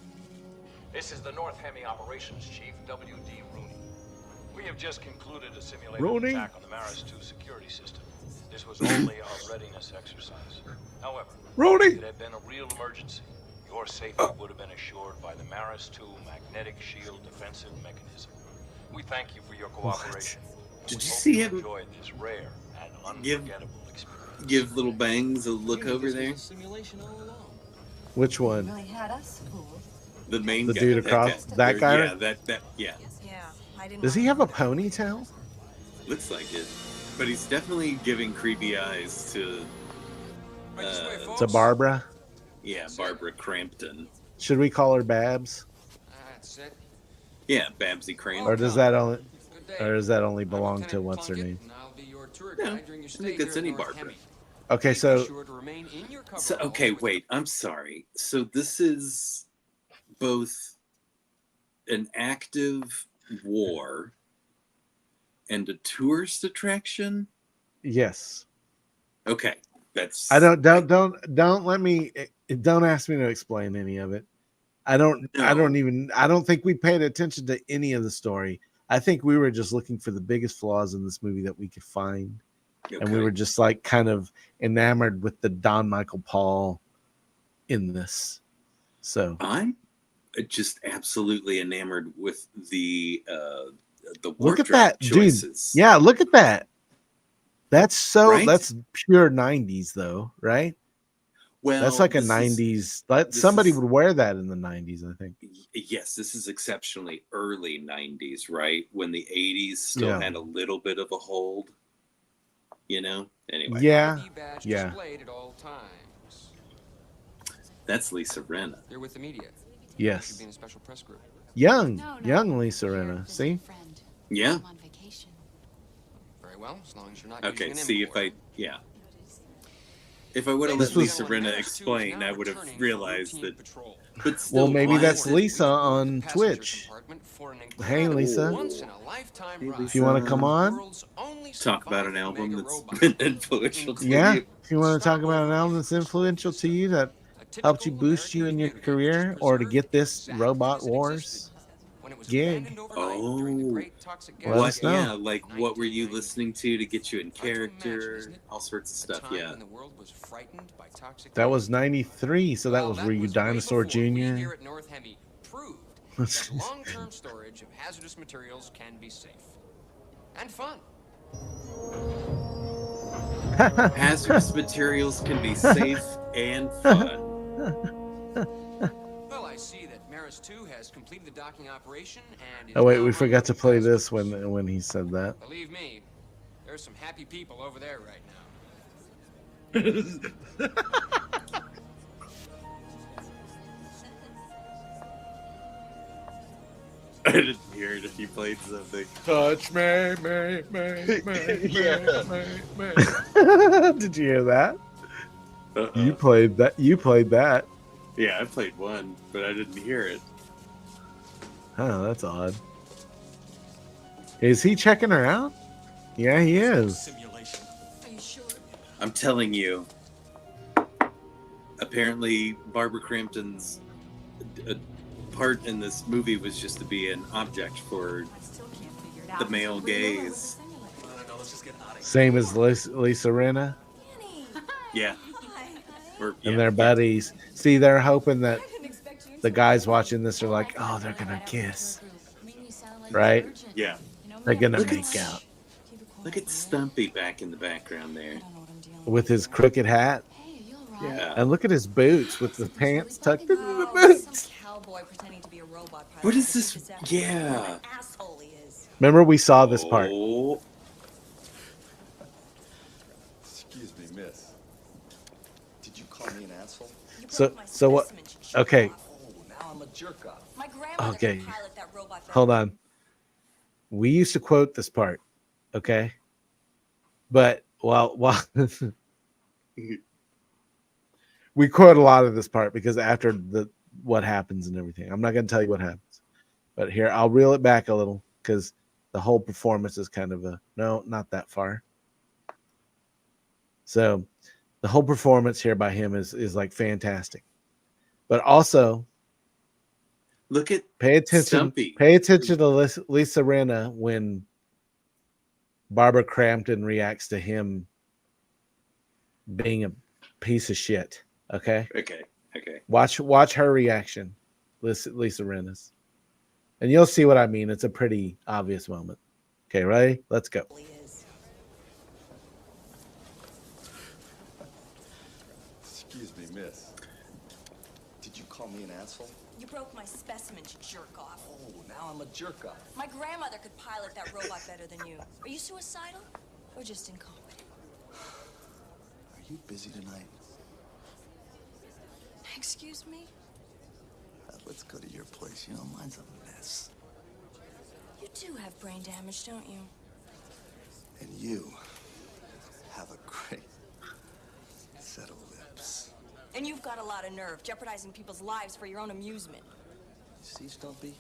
This is the North Hemi Operations Chief, W.D. Rooney. We have just concluded a simulated Rooney? attack on the Maris 2 security system. This was only a readiness exercise. However, Rooney! if it had been a real emergency, your safety would have been assured by the Maris 2 magnetic shield defensive mechanism. We thank you for your cooperation. Did We you hope see him enjoyed this rare and unforgettable experience. Give little Bangs a look over there. Which one? Really had us fooled. The main The guy. dude across that guy? Yeah, that yeah. Yeah, I didn't. Does he have a ponytail? Looks like it. But he's definitely giving creepy eyes to To Barbara? yeah, Barbara Crampton. Should we call her Babs? That's it. Yeah, Babsy Crampton. Or does that only belong to what's her name? I'll be your tour No, guide during your I stay think that's here at any North Barbara. Hemi. Okay, Be so sure to remain in your cover So okay, wait, I'm sorry. So this is both an active war and a tourist attraction? yes. Okay. That's I don't let me don't ask me to explain any of it. I don't think we paid attention to any of the story. I think we were just looking for the biggest flaws in this movie that we could find. And we Okay. were just like kind of enamored with the Don Michael Paul in this. So I'm just absolutely enamored with the look wardrobe at that, choices. dude. Yeah, look at that. That's so Right? that's pure 90s though, right? Well, That's like a this 90s. this Somebody is- would wear that in the 90s, I think. Yes, this is exceptionally early 90s, right? When the 80s still Yeah. had a little bit of a hold, you know? Anyway. Yeah. ID badge Yeah. displayed at all times. That's Lisa Rinna. You're with the media. Yes. You should be in a special press group. Young Lisa Rinna. See? Yeah. Very well, as long as you're not Okay, using an see if import. if I would have This let was- Lisa Rinna explain, I would have realized that. But Well, still, maybe why that's is it- Lisa on Twitch. Hey, Lisa. If you want to come on, talk about an album that's been influential to yeah. you. If you want to talk about an album that's influential to you that helped you boost you in your career or to get this Robot Wars, gig. Oh, Let us know. Yeah, like what were you listening to get you in character? All sorts of stuff. Yeah. That was 93, so that was, were you Dinosaur Jr.? Here at North Hemi proved that long-term storage of hazardous materials can be safe and fun. Hazardous materials can be safe and fun. Well, I see that Maris 2 has completed the docking operation and is Oh wait, now we on forgot to the play plasma this machine. when he said that. Believe me, there's some happy people over there right now. I didn't hear it if you played something. Touch me. Did you hear that? You played that. You played that. Yeah, I played one, but I didn't hear it. Oh, that's odd. Is he checking her out? Yeah, he is. I'm telling you. Apparently, Barbara Crampton's part in this movie was just to be an object for the male gaze. Same as Lisa Rinna. Yeah. And their buddies. See, they're hoping that the guys watching this are like, oh, they're gonna kiss, right? Yeah. They're gonna make out Look at Stumpy back in the background there. with his crooked hat. Yeah. And look at his boots with the pants tucked into the boots. What is this? Yeah. Remember, we saw this part. Oh. Excuse me, miss. Did you call me an asshole? So what? Okay. Oh, now I'm a jerk off. Okay. Hold on. We used to quote this part, okay? But while we quote a lot of this part because after what happens and everything, I'm not going to tell you what happens. But here, I'll reel it back a little because the whole performance is kind of no, not that far. So the whole performance here by him is like fantastic. But also, look at pay attention. Stumpy. Pay attention to Lisa Rinna when Barbara Crampton reacts to him being a piece of shit. Okay. Okay. Watch her reaction, Lisa Rinna's, and you'll see what I mean. It's a pretty obvious moment. Okay, ready? Let's go. Excuse me, miss. Did you call me an asshole? You broke my specimens, you jerk off. Oh, now I'm a jerk off. My grandmother could pilot that robot better than you. Are you suicidal or just incompetent? Are you busy tonight? Excuse me? Let's go to your place. You know, mine's a mess. You do have brain damage, don't you? And you have a great set of lips. And you've got a lot of nerve, jeopardizing people's lives for your own amusement. See, Stumpy?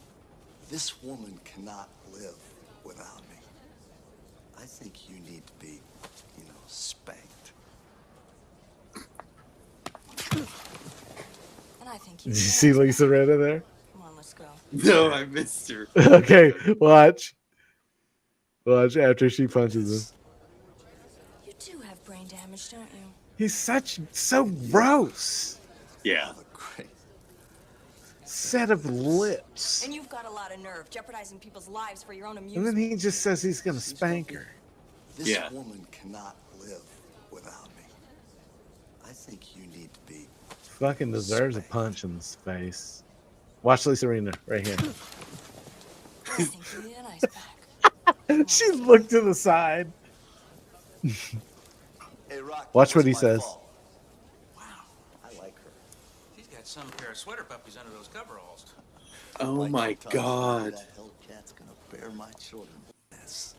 This woman cannot live without me. I think you need to be, spanked. And I think Did you see Lisa Rinna there? Come on, let's go. No, I missed her. Okay, watch after she punches him. You do have brain damage, don't you? He's so gross. Yeah. Set of lips. And you've got a lot of nerve, jeopardizing people's lives for your own And amusement. then he just says he's gonna spank her. This woman cannot live without me. I think you need to be. Fucking deserves a punch in his face. Watch Lisa Rinna right here. I think you need an ice pack. She looked to the side. Hey, Rock, Watch what he my says. fault. Wow, I like her. She's got some pair of sweater puppies under those coveralls. Oh my God. That Hellcat's gonna bear my children. Yes.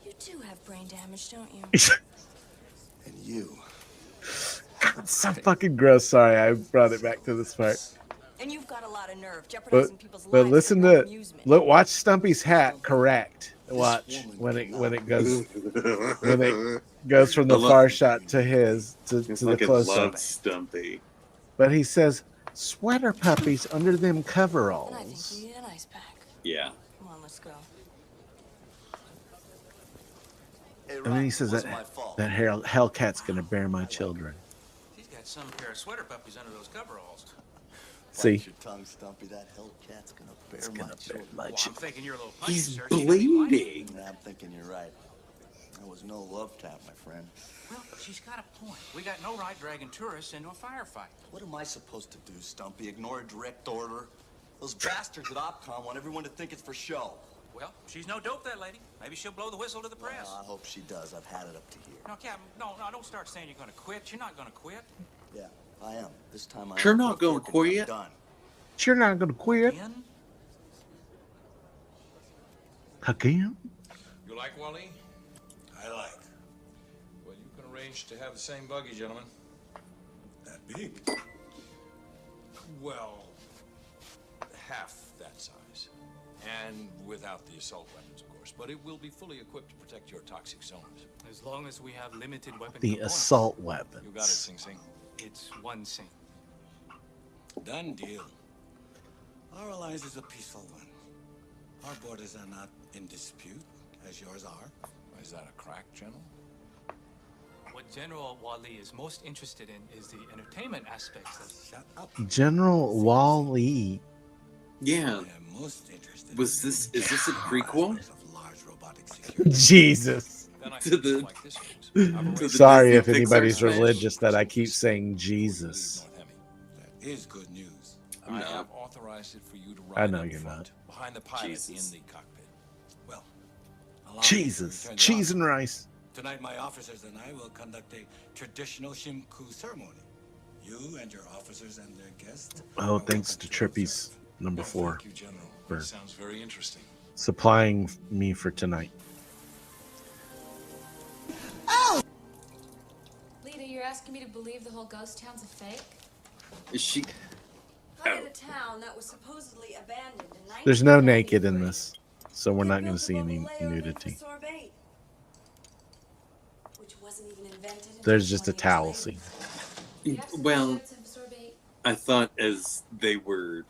You do have brain damage, don't you? And you. God, so fucking gross. Sorry, I brought it back to this part. And you've got a lot of nerve, jeopardizing people's But lives listen for your own to amusement. watch Stumpy's hat correct. Watch when it goes from the far shot to his to the Fucking close love up. Stumpy. But he says, Sweater puppies under them And I think coveralls. you need an ice pack. Yeah. Come on, let's go. Hey, And then he Ryan, says it that wasn't my fault. that Hellcat's gonna bear my children. She's got some pair of sweater puppies under those coveralls. See, Bite your tongue, Stumpy. That Hellcat's gonna bear my children. Well, I'm thinking you're a little punchy, He's sir. She doesn't like it. bleeding. Yeah, I'm thinking you're right. That was no love tap, my friend. Well, she's got a point. We got no right dragging tourists into a firefight. What am I supposed to do, Stumpy? Ignore a direct order? Those bastards at OpCom want everyone to think it's for show. Well, she's no dope, that lady. Maybe she'll blow the whistle to the press. Well, I hope she does. I've had it up to here. No, Captain, no, don't start saying you're going to quit. You're not going to quit. Yeah, I am. This time I You're am. not gonna quit? I'm done. you're not gonna quit Again? again. You like Wally? I like. Well, you can arrange to have the same buggy, gentlemen. That big? Well, half that size. And without the assault weapons, of course. But it will be fully equipped to protect your toxic zones. As long as we have limited weapon The components. assault You got it, weapons. Sing Sing. It's one thing. Done deal. Our alliance is a peaceful one. Our borders are not in dispute, as yours are. Is that a crack, General? What General Wally is most interested in is the entertainment aspects of Shut up. General Wall-E. Yeah. I'm most interested Was this? Is this a prequel of large robotic security. Jesus. Then I to think the? you'll like this news. To the Sorry Disney if Pixar anybody's smash? religious that I keep saying Jesus. North Hemi. That is good news. I No. have authorized it for you to I ride know up you're front, not. behind the pilot Jesus. in the cockpit. Well, allow me to Jesus. return the Cheese honor. and rice. Tonight, my officers and I will conduct a traditional Shimku ceremony. You and your officers and their guests. Oh, are thanks welcome to to Trippy's number 4 Thank you, General. for That sounds very interesting. supplying me for tonight. Lita, you're asking me to believe the whole ghost town's a fake? Is she? How did a town that was supposedly abandoned in There's no 1993 naked in this, so we're get not going to built see above a any layer of nudity. sorbate, which wasn't even invented until There's just a 20 years towel later. scene. Do you have some Well, evidence of sorbate? I thought as they were,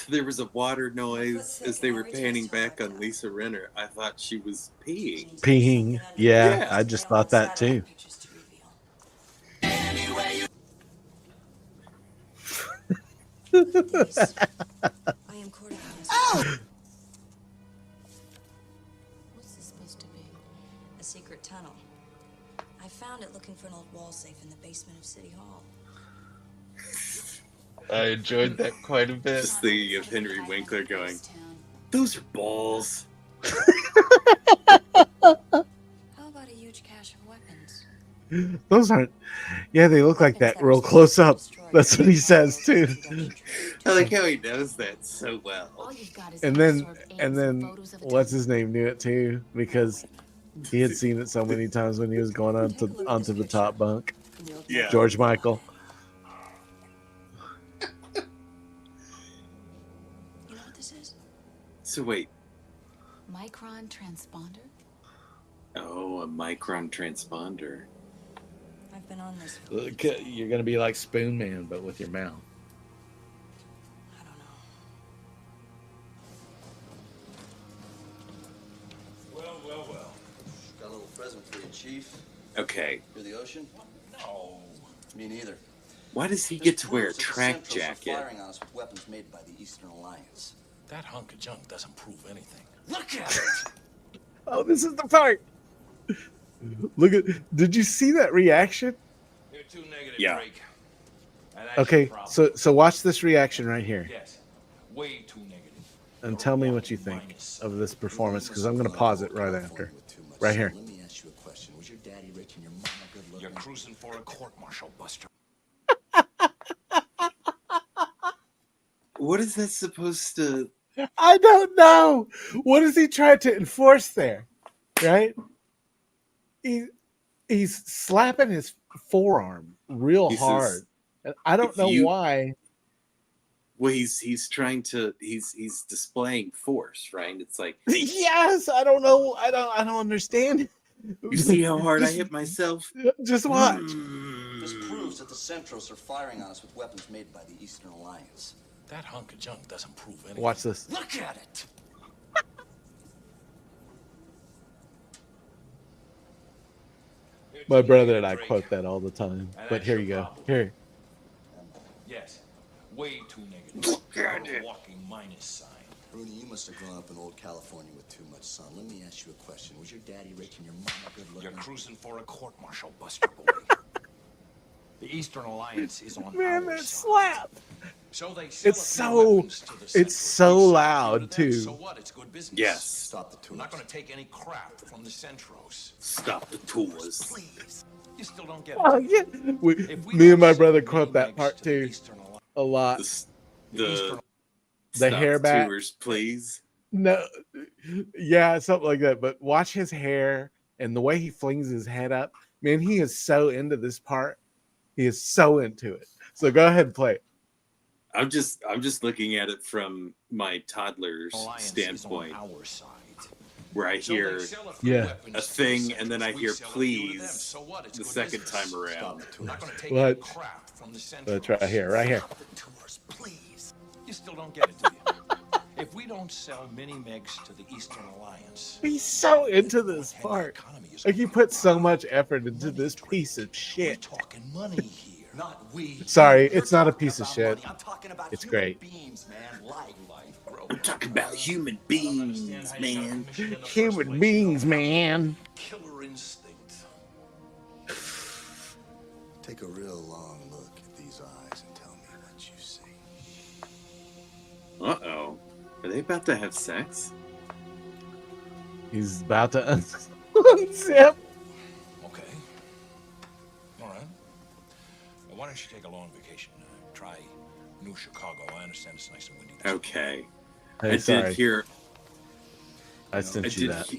there was a water noise as they were panning back on Lisa Renner. I thought she was peeing. Peeing. Yeah, Yeah. I just thought that too. Pictures to reveal. I am courting you. What's this supposed to be? A secret tunnel. I found it looking for an old wall safe in the basement of City Hall. I enjoyed that quite a bit. Just thinking of Henry Winkler going, "Those are balls." How about a huge cache of weapons? Those aren't. Yeah, they look like that real close up. That's what he says too. I like how he knows that so well. And then what's his name knew it too because he had seen it so many times when he was going onto the top bunk. Yeah. George Michael. You know what this is? So wait. Micron transponder? Oh, a micron transponder. I've been on this for Look, you're gonna be like Spoon Man, but with your mouth. I don't know. Well. Got a little present for you, Chief. Okay. You're the ocean? No. Me neither. Why does he This get to wear a proves that the track Centrals are jacket? firing on us with weapons made by the Eastern Alliance. That hunk of junk doesn't prove anything. Look at it! Oh, this is the part. Look at. Did you see that reaction? You're too negative, Yeah. Drake. And that's your Okay, problem. so watch this reaction right here, Yes. Way too negative. and tell me what you think of this performance, because I'm gonna pause it right after, right here. Let me ask you a question. Was your daddy rich and your mama good looking? You're cruising for a court-martial, Buster. What is that supposed to? I don't know. What is he trying to enforce there? Right? He's slapping his forearm real He says, hard. And I don't if know you- why. Well, he's trying to. He's displaying force, right? It's like, Yes, I don't know. I don't understand. you see how hard I hit myself? Just watch. This proves that the Centros are firing on us with weapons made by the Eastern Alliance. That hunk of junk doesn't prove anything. Watch this. Look at it! My brother and I quote that all the time. But here you go. Here. Yes. Way too negative. Look at it. Walking minus sign. Rooney, you must have grown up in old California with too much sun. Let me ask you a question. Was your daddy rich and your mama good looking? You're cruising for a court-martial, Buster Boy. The Eastern Alliance is on Man, our that side. slap. So they sell It's a few weapons to the it's Centros. so We sell loud to them, too. So what? It's good business. Yes. Stop the tours. I'm not going to take any crap from the Centros. Stop the tours. Please. You still don't get it. Oh, yeah. Me and my brother quote that part too a lot. The hair back. Tours, please. No, yeah, something like that. But watch his hair and the way he flings his head up. Man, he is so into this part. He is so into it. So go ahead and play it. I'm just looking at it from my toddler's Alliance standpoint, is on our side. where I hear Yeah. a thing and then I hear please the second time around. I'm not going to take What? any crap from the Centros. That's right here, right here. Tours, please. You still don't get it, do you? If we don't sell mini-megs to the Eastern Alliance, He's so into this part. Like he put so much effort into this piece of we're shit. talking money here. Not we. Sorry, it's not a piece of shit. I'm talking about It's human great. beings, man. Life. We're talking about human beings, man. Human beings, man. Killer instinct. Take a real long look at these eyes and tell me what you see. Uh-oh. Are they about to have sex? He's about to unzip. Okay. All right. Well, why don't you take a long vacation? Try New Chicago. I understand it's nice and windy. Okay. Hey, I sorry. did hear I sent you that.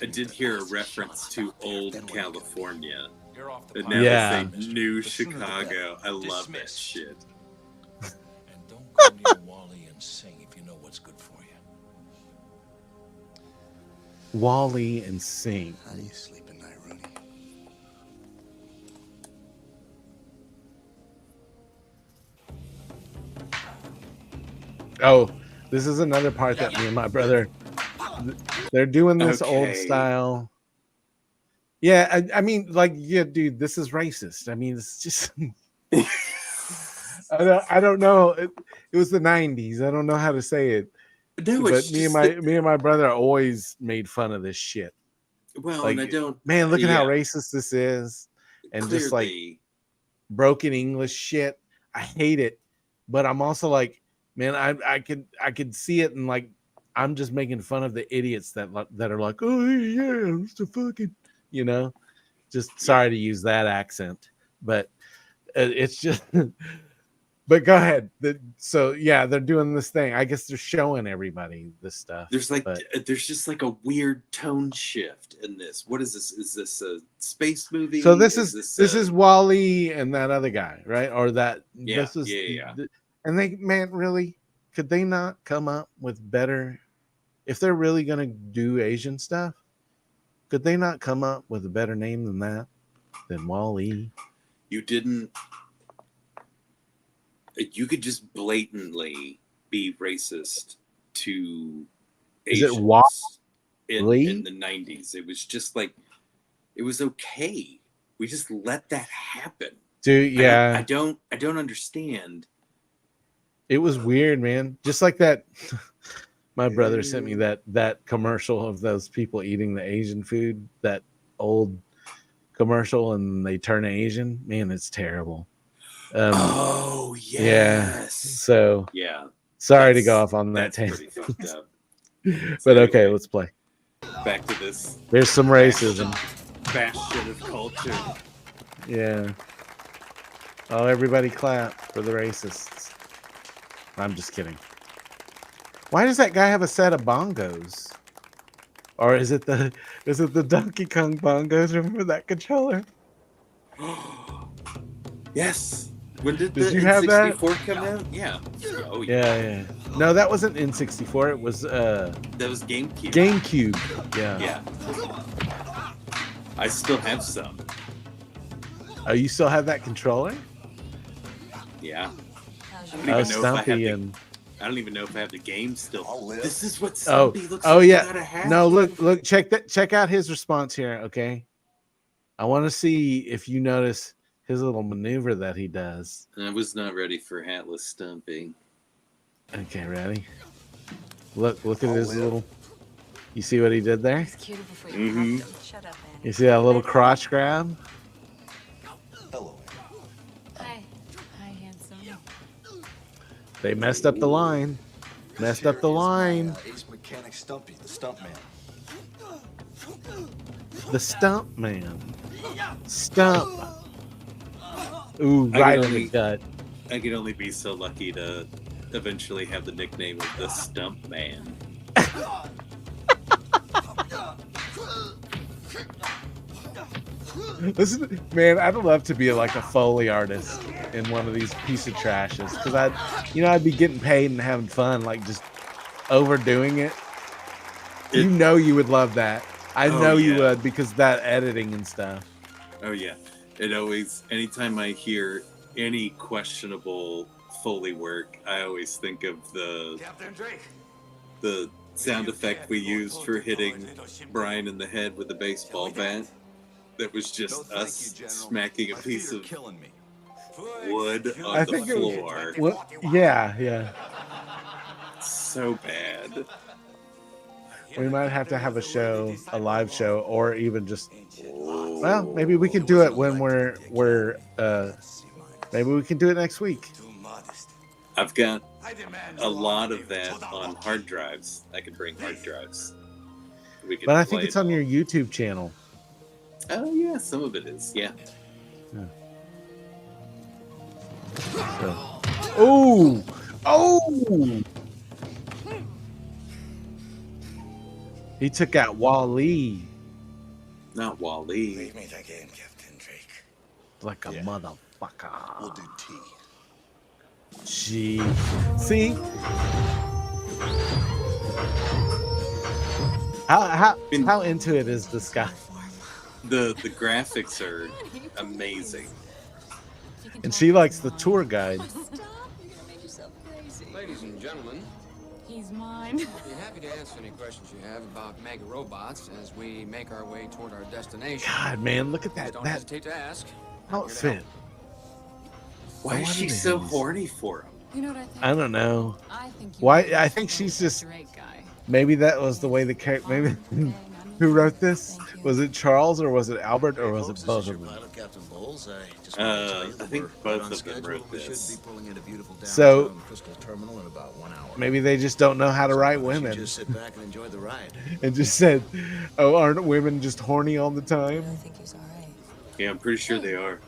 I did hear a reference to old California. You're off the And pot. now Yeah. they say New Chicago. I love that Dismissed. shit. And don't go near Wally and sing if you know what's good for you. Wally and Sing. How do you sleep at night, Rooney? Oh, this is another part that me and my brother, they're doing this old Okay. style. Yeah, I mean, like, yeah, dude, this is racist. I mean, it's just, I don't know. It was the '90s. I don't know how to say it. No, But it's me and just my brother always made fun of this shit. well, Like, and I don't. man, look at how yeah, racist this is, and just like clearly. broken English shit. I hate it, but I'm also like, man, I could see it, and like I'm just making fun of the idiots that are like, oh yeah, it's the fucking, you know, just sorry to use that accent, but it's just. But go ahead. So yeah, they're doing this thing. I guess they're showing everybody this stuff. There's like but there's just like a weird tone shift in this. What is this? Is this a space movie? so this is a- Wally and that other guy, right? Or that Yeah, this is yeah. and they, man, really, could they not come up with better, if they're really gonna do Asian stuff, could they not come up with a better name than that, than Wall-E? You didn't. You could just blatantly be racist to Is it Asians Wall-E? in the 90s. It was just like, it was okay. We just let that happen. Dude, yeah, I don't understand. it was weird, man. Just like that. My brother sent me that commercial of those people eating the Asian food, that old commercial, and they turn Asian. Man, it's terrible. Oh Yeah. yes. So Yeah. sorry to go off on that That's pretty tangent. fucked up. But okay, let's play. Back to this There's some racism. bastion of culture. Yeah. Oh, everybody clap for the racists. I'm just kidding. Why does that guy have a set of bongos? Or is it the Donkey Kong bongos? Remember that controller? Yes. When did Did the you have that? N64 come out? Yeah. Oh Yeah. No, that wasn't N64. It was That was GameCube. GameCube. Yeah. Yeah. I still have some. Oh, you still have that controller? Yeah. Stumpy and I don't even know if I have the game still. This is what oh Stumpy looks oh like yeah. without a hat. No, look, check out his response here. Okay, I want to see if you notice his little maneuver that he does. I was not ready for hatless Stumpy. Okay, ready? Look at his little. You see what he did there? Mm-hmm. Shut up, Annie. You see that little crotch grab? Hello. Hi. Hi, handsome. They messed up the line. Messed up the line. Ace mechanic Stumpy, the stump man. The stump man. Stump. Ooh, right in the gut. I could only be so lucky to eventually have the nickname of the Stump Man. Listen, man, I'd love to be like a Foley artist in one of these piece of trashes because I'd be getting paid and having fun, like just overdoing it. You know, you would love that. I know you would because that editing and stuff. Oh yeah, it always. Anytime I hear any questionable Foley work, I always think of the sound effect we used for hitting Brian in the head with a baseball bat. That was just us smacking a piece of wood on the floor. Yeah. So bad. We might have to have a live show, or even just. Well, maybe we could do it when we're maybe we can do it next week. I've got a lot of that on hard drives. I could bring hard drives. But I think it's on your YouTube channel. Oh yeah, some of it is. Yeah. Oh. He took out Wally. Not Wally. Leave me again, Captain Drake. Like a motherfucker. We'll do tea. Gee. See? How into it is this guy? The graphics are amazing. And she likes the tour guide. Ladies and gentlemen, He's mine. I'll be happy to answer any questions you have about mega robots as we make our way toward our destination. God, man, look at that. Don't hesitate to ask. Outfit. Why is she so horny for him? You know what I think? I don't know. I think Why? I think she's just. Maybe that was the way the character. Maybe who wrote this? Was it Charles or was it Albert or was it both of them? I think both of them wrote this. So maybe they just don't know how to write women. Just sit back and enjoy the ride. And just said, "Oh, aren't women just horny all the time?" I think he's all right. Yeah, I'm pretty sure they are.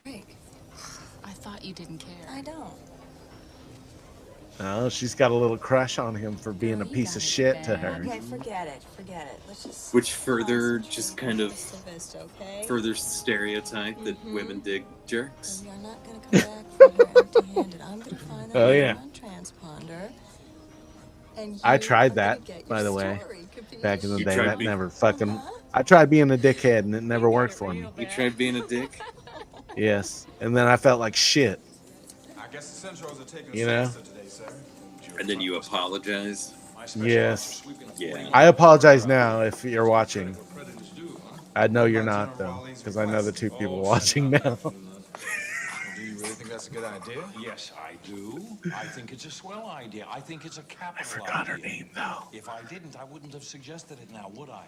Drake, I thought you didn't care. I don't. Oh, she's got a little crush on him for being a piece of shit to her. Okay, forget it. Let's just. Which further just kind of Okay? further stereotype that women dig jerks. You're not gonna come back from here empty-handed. I'm gonna find that Oh, yeah. transponder. And I tried that, by the way, back in the You day. tried That being- never fucking. I tried being a dickhead and it never worked for me. You tried being a dick? Yes, and then I felt like shit. I guess the Centros are taking You know? today, sir. And then you apologize? Yes. Yeah. I apologize now if you're watching. I know you're not though, because I know the two people watching now. Do you really think that's a good idea? Yes, I do. I think it's a swell idea. I think it's a capital I forgot her idea. name though. If I didn't, I wouldn't have suggested it now, would I?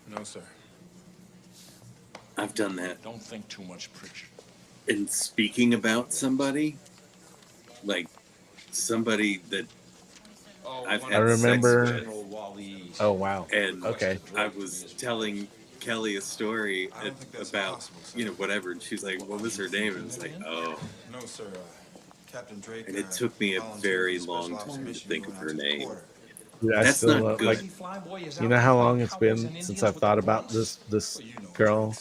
No, sir. I've done that. Don't think too much, Pritchard. And speaking about somebody, like somebody that I've had I remember. sex with, Oh wow. and Okay. I was telling Kelly a story about, whatever, and she's like, what was her name? And it's like, oh. No, sir. Captain Drake. And it took me a very long time to think of her name. Dude, I That's still not love, good. like, you know how long it's been since I've thought about this girl.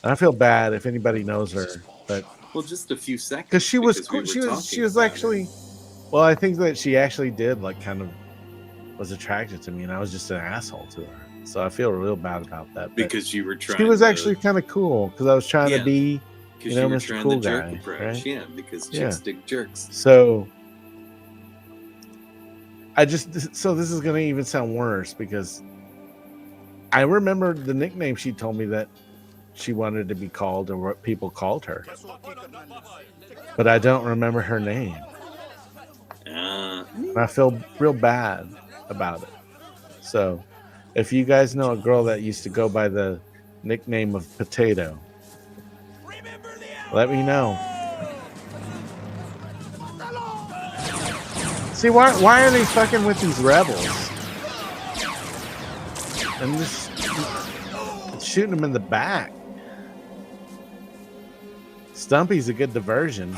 And I feel bad if anybody knows her, but Well, just a few seconds. because she was we were she talking was about actually. Well, I think that she actually did like kind of was attracted to me, and I was just an asshole to her. So I feel real bad about that. But Because you were trying. she was to, actually kind of cool because I was trying to be, because you were Mr. trying Cool the jerk Guy, approach. right? Yeah, because chicks dig jerks. So so this is gonna even sound worse because I remember the nickname she told me that she wanted to be called or what people called her, but I don't remember her name. And I feel real bad about it. So if you guys know a girl that used to go by the nickname of Potato, let me know. See, why are they fucking with these rebels? And just shooting them in the back. Stumpy's a good diversion.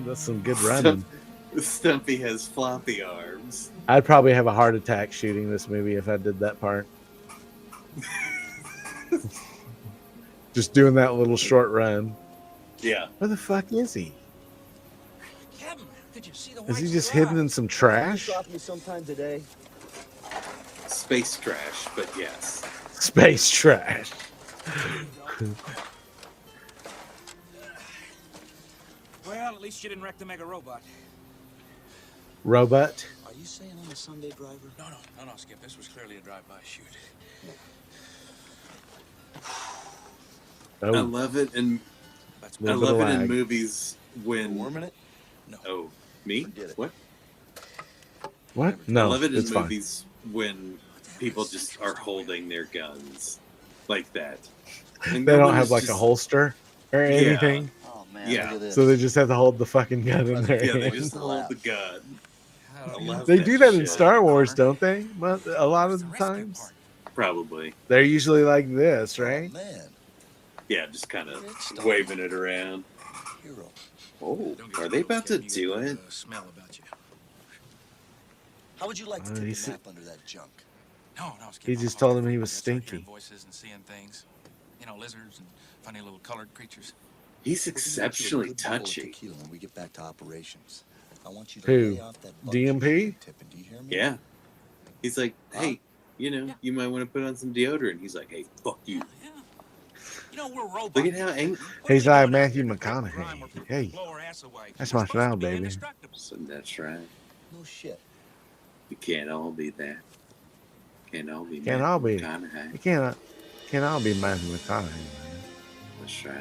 That's some good running. Stumpy has floppy arms. I'd probably have a heart attack shooting this movie if I did that part. Just doing that little short run. Yeah. Where the fuck is he? Captain, did you see the Is he just hidden in some trash? Drop me sometime today. Space trash, but yes. Space trash. Well, at least you didn't wreck the mega robot. Robot? Are you saying I'm a Sunday driver? No, Skip. This was clearly a drive-by shoot. I love it in movies when. Warming it? No. Oh, me? What? What? No, I love it in it's fine. movies when people just are holding their guns like that. And They no don't one have is like a just- holster or Yeah. anything. Oh man, Yeah. look at this. So they just have to hold the fucking gun in their Yeah, they hand. just hold the gun. I love They that do that in shit. Star Wars, don't they? Well, a lot of the times. Probably. They're usually like this, right? Man, Yeah, just kind of waving it around. hero. Oh, are they about to do it? Smell about you. How would you like to Oh, take he's- a nap under that junk? No, Skip. He just told him he was stinky. Voices and seeing things. You know, lizards and funny little colored creatures. He's We're gonna exceptionally do a good bottle of touchy. tequila when we get back to operations. I want you to Who? lay off that DMP? Tippin', do you hear me? Yeah. He's like, hey, you know, you might want to put on some deodorant. He's like, hey, fuck you. You know, we're robots. Look at how angry. He's like Matthew McConaughey. Hey, that's my style, baby. So that's right. No shit. We can't all be that. Can't all be. Can't all be. McConaughey. You can't all be Matthew McConaughey. Man. That's right.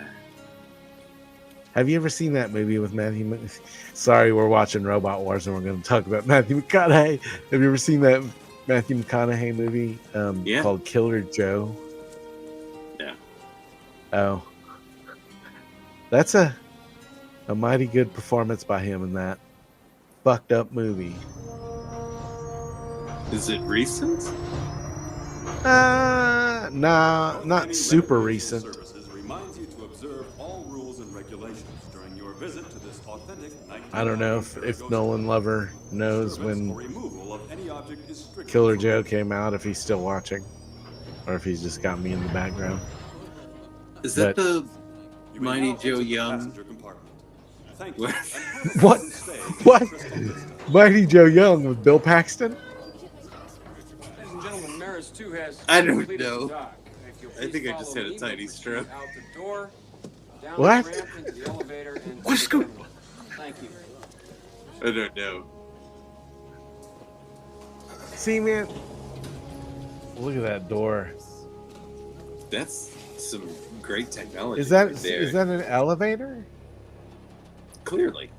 Have you ever seen that movie with Matthew? Sorry, we're watching Robot Wars and we're going to talk about Matthew McConaughey. Have you ever seen that Matthew McConaughey movie called Killer Joe? Yeah. Oh, that's a mighty good performance by him in that fucked up movie. Is it recent? Nah, not super recent. Services reminds you to observe all rules and regulations during your visit to this authentic I don't know if Nolan Lover knows when removal of any object is strictly Killer Joe came out, if he's still watching, or if he's just got me in the background. Is that But- the Mighty Joe Young? Thank you. What? What? Mighty Joe Young with Bill Paxton? Ladies and gentlemen, Maris 2 has I don't completed know. the dock. If you'll I think please I just follow had a me, tiny we'll stroke. proceed out the door, down What? the ramp into the elevator, and to What's the going- terminal. Thank you. I don't know. See, man, look at that door. That's some great technology. Is that right there. is that an elevator? Clearly?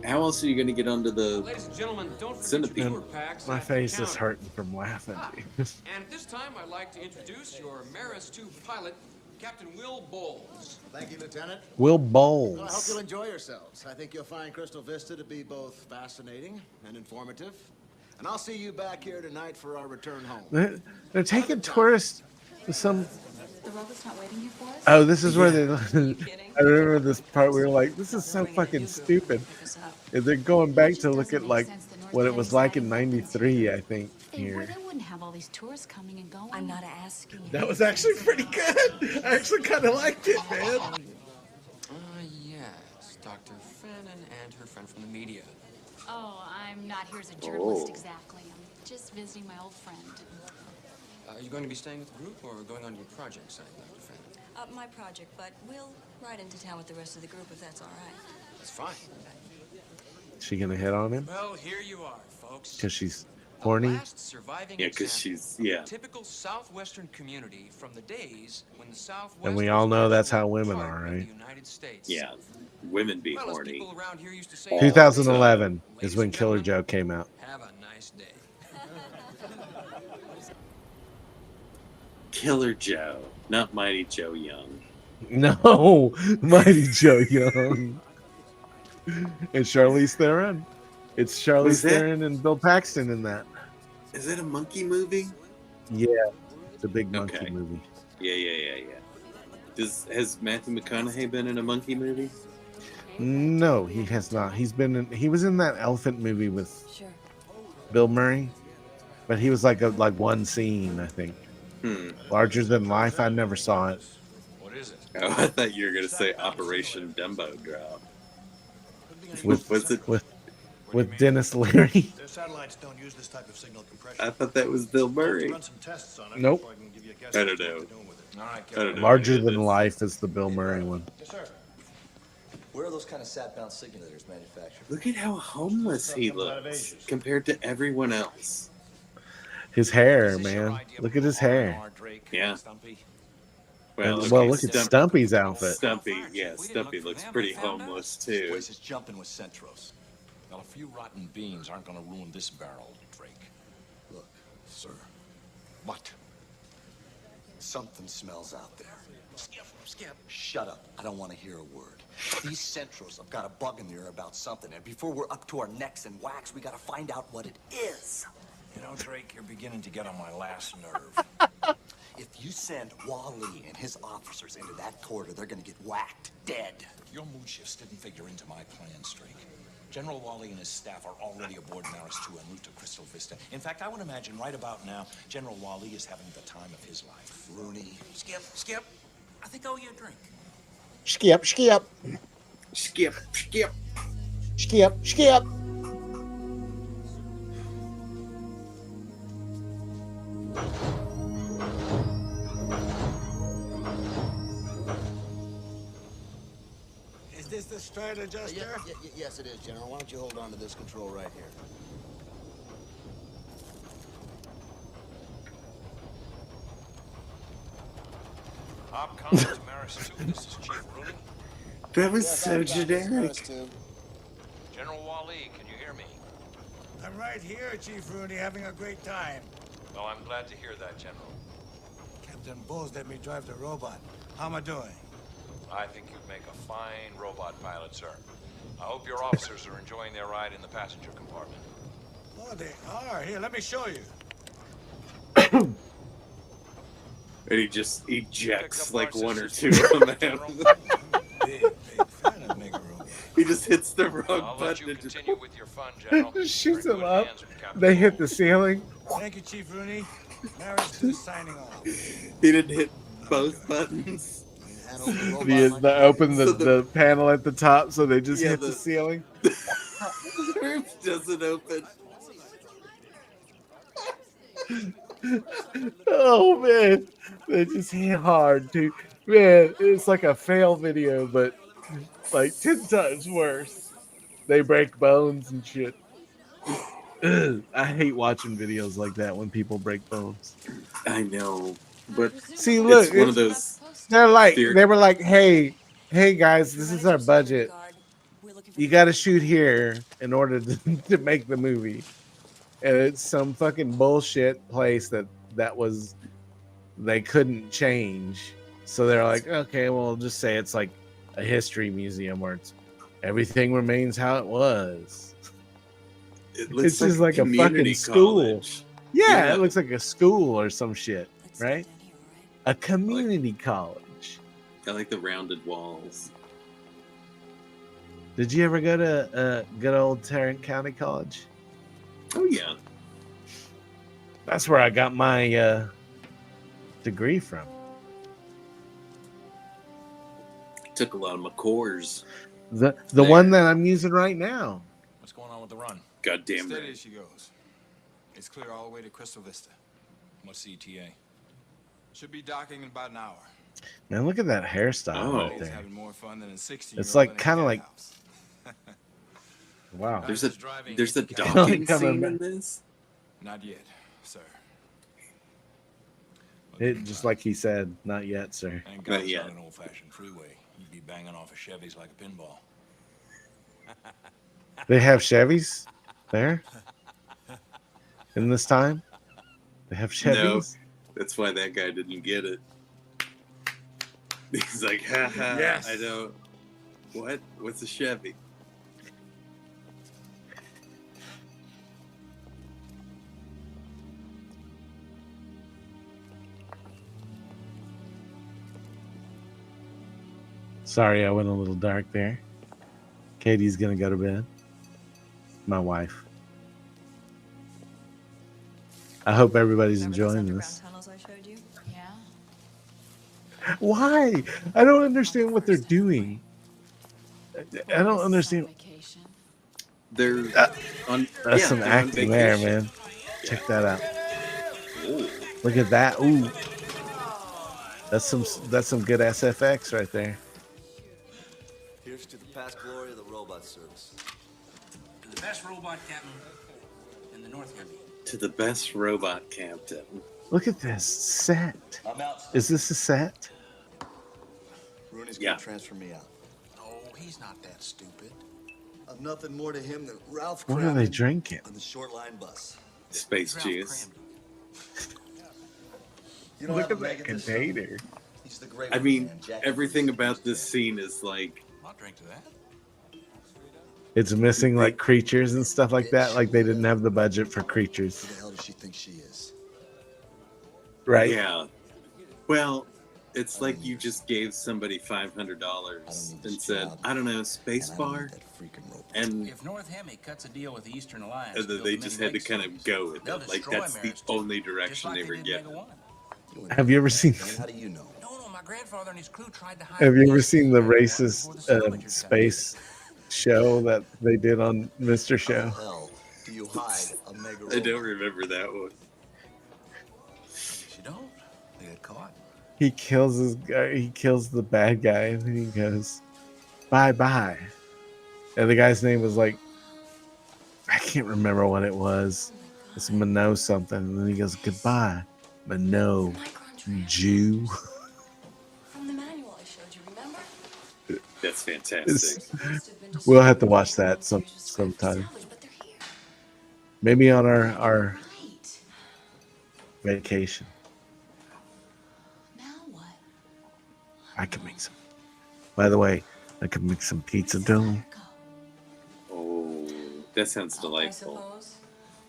How else are you going to get onto the Ladies and gentlemen, don't forget centipede? your tour packs My at the face is counter. hurting from laughing. And at this time, I'd like to introduce your Maris 2 pilot, Captain Will Bowles. Thank you, Lieutenant. Will Well, I hope Bowles. you'll enjoy yourselves. I think you'll find Crystal Vista to be both fascinating and informative. And I'll see you back here tonight for our return home. They're taking tourists to some. The robot's not waiting here for us? Oh, this is where they. I remember this part where we were like, "This is so fucking stupid." And they're going back to look at like what it was like in '93, I think. Here, They wouldn't have all these tourists coming and going. I'm not asking. that was actually pretty good. I actually kind of liked it, man. Yes, Dr. Fannin and her friend from the media. Oh, I'm not here as a journalist Oh. exactly. I'm Just visiting my old friend. Are you going to be staying with the group or going on to your project site, Dr. Fannin? My project, but we'll ride into town with the rest of the group if that's all right. That's fine. Is she gonna hit on him? Well, here you are, folks. Because she's horny? Last surviving Yeah, because example she's of a typical southwestern community from the days when the Southwest And we was all know that's actually how women part are, of right? the United States. yeah, women be Well, as horny. people around here used to say, 2011 is when Killer Joe came out. have a nice day. Killer Joe, not Mighty Joe Young. No, Mighty Joe Young. And Charlize Theron. It's Charlize Was that- Theron and Bill Paxton in that. Is that a monkey movie? Yeah, it's a big monkey Okay. movie. Yeah. Has Matthew McConaughey been in a monkey movie? No, he has not. He was in that elephant movie with Bill Murray, but he was like one scene, I think. Larger Than Life. I never saw it. What is it? Oh, I thought you were gonna say Operation Dumbo Drop. With Was it? with Dennis Leary. Their satellites don't use this type of signal compression. I thought that was Bill Murray. Run some tests on it Nope. before I can give you a guess I at don't what know. they're doing with it. All right, I don't know. Larger Than Life is the Bill Murray one. Yes, sir. Where are those kind of sat-bound simulators manufactured? Look at how homeless he looks compared to everyone else. His hair, man. Look at his hair. Yeah. Well, okay, look at Stumpy's outfit. Stumpy, yeah, Stumpy looks pretty homeless too. Place is jumping with Centros. Well, a few rotten beans aren't going to ruin this barrel, Drake. Look, sir. What? Something smells out there. Skip. Shut up. I don't want to hear a word. These Centros have got a bug in there about something, and before we're up to our necks in wax, we got to find out what it is. You know, Drake, you're beginning to get on my last nerve. If you send Wally and his officers into that corridor, they're going to get whacked dead. Your mood shifts didn't figure into my plans, Drake. General Wally and his staff are already aboard Maris 2 en route to Crystal Vista. In fact, I would imagine right about now, General Wally is having the time of his life. Rooney. Skip. I think I owe you a drink. Skip. Is this the stride adjuster? Yes, it is, General. Why don't you hold on to this control right here? Opcom to Maris 2. This is Chief Rooney. That was so generic. General Wally, can you hear me? I'm right here, Chief Rooney, having a great time. Well, I'm glad to hear that, General. Captain Bowles let me drive the robot. How am I doing? I think you'd make a fine robot pilot, sir. I hope your officers are enjoying their ride in the passenger compartment. Oh, they are. Here, let me show you. And he just ejects like one or two of them out. Big fan of Mega Robot. He just hits the wrong I'll let button you and just continue with your fun, General. Just shoots You're in him good up. hands with Captain They hit the Bowles. ceiling. Thank you, Chief Rooney. Maris 2 signing off. he didn't hit both buttons. The open the panel at the top, so they just Yeah, hit the ceiling. The roof doesn't open. Oh man, they just hit hard too. Man, it's like a fail video, but like 10 times worse. They break bones and shit. Ugh, I hate watching videos like that when people break bones. I know, but See, look, it's one of those. they were like, hey guys, this is our budget. You got to shoot here in order to make the movie, and it's some fucking bullshit place that was they couldn't change. So they're like, okay, well, just say it's like a history museum where it's everything remains how it was. It's just like a fucking school. Yeah, it looks like a school or some shit, right? A community college. I like the rounded walls. Did you ever go to good old Tarrant County College? Oh yeah, that's where I got my degree from. Took a lot of my cores. The one that I'm using right now. What's going on with the run? God damn Steady it. as she goes. It's clear all the way to Crystal Vista. What's the ETA? Should be docking in about an hour. Man, look at that hairstyle right He's there. having more fun than a 16-year-old It's like in a kind of cat like house. wow. There's a Like docking coming scene back. in this. Not yet, sir. It just like he said, not yet, sir. Thank Not God it's yet. not an old-fashioned freeway. You'd be banging off of Chevys like a pinball. They have Chevys there in this time. They have No, Chevys. that's why that guy didn't get it. He's like, haha, Yes. I don't. What? What's a Chevy? Sorry, I went a little dark there. Katie's gonna go to bed. My wife. I hope everybody's enjoying this. Tunnels I showed you? Yeah. Why? I don't understand what they're doing. I don't understand. They're on. That's yeah, some they're on acting there, vacation. man. Check that out. Ooh. Look at that. Ooh. That's some good SFX right there. Here's to the past glory of the robot service. The best robot captain in the North Hemi. To the best robot captain. Look at this set. I'm out. Is this a set? Rooney's Yeah. gonna transfer me out. Oh, he's not that stupid. I'm nothing more to him than Ralph What are they Cramden drinking? on the short line bus. Space juice. You don't Look have at to that make it this container. He's the great I one, mean, man. Jack everything about this scene is like. I'll drink to that. It's missing like creatures and stuff like that. Like they didn't have the budget for creatures. Who the hell does she think she is? Right. Yeah. Well, it's like you just gave somebody $500 and said, I don't know, space bar, and If North Hemi cuts a deal with the Eastern Alliance, then build they the just mini had to kind of series, go with they'll it. Like destroy that's the Maris too, only just direction like they were did given. Mega One. Have you ever seen? How do you know? No, my grandfather and his crew tried to hide Have you the ever Eastern seen the Alliance racist before the salvagers got space show that they did on Mr. Show? Hell, do you hide a mega I don't remember that one. You don't? They get caught. He kills his guy. He kills the bad guy, and then he goes, "Bye bye." And the guy's name was like, I can't remember what it was. It's Mano something. And then he goes, "Goodbye, Mano, Jew." From the manual I showed you, remember? That's fantastic. We'll have to watch that sometime. Maybe on our vacation. I could make some. By the way, I could make some pizza dough. Oh, that sounds delightful.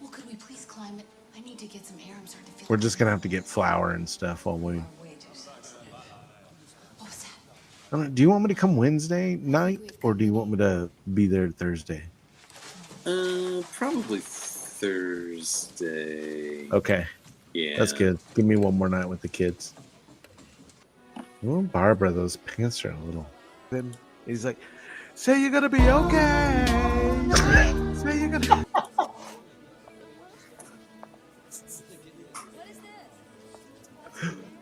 Well, could we please climb it? I need to get some air. I'm starting to feel. We're just gonna have to get flour and stuff while we. Do you want me to come Wednesday night, or do you want me to be there Thursday? Probably Thursday. Okay. Yeah. That's good. Give me one more night with the kids. Oh, Barbara, those pants are a little. Then he's like, "Say you're gonna be okay. Say you're gonna."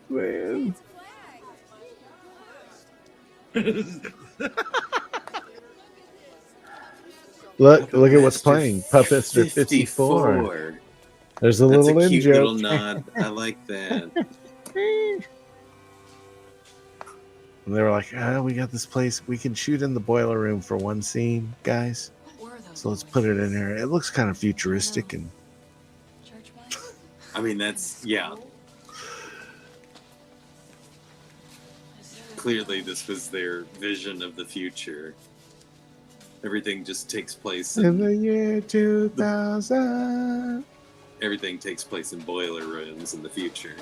Man. Look at what's playing. Puppetster 54. There's a That's little a in cute joke. little nod. I like that. And they were like, we got this place. We can shoot in the boiler room for one scene, guys. So let's put it in here. It looks kind of futuristic and I mean, that's, yeah. Clearly, this was their vision of the future. Everything just takes place in the year 2000. Everything takes place in boiler rooms in the future.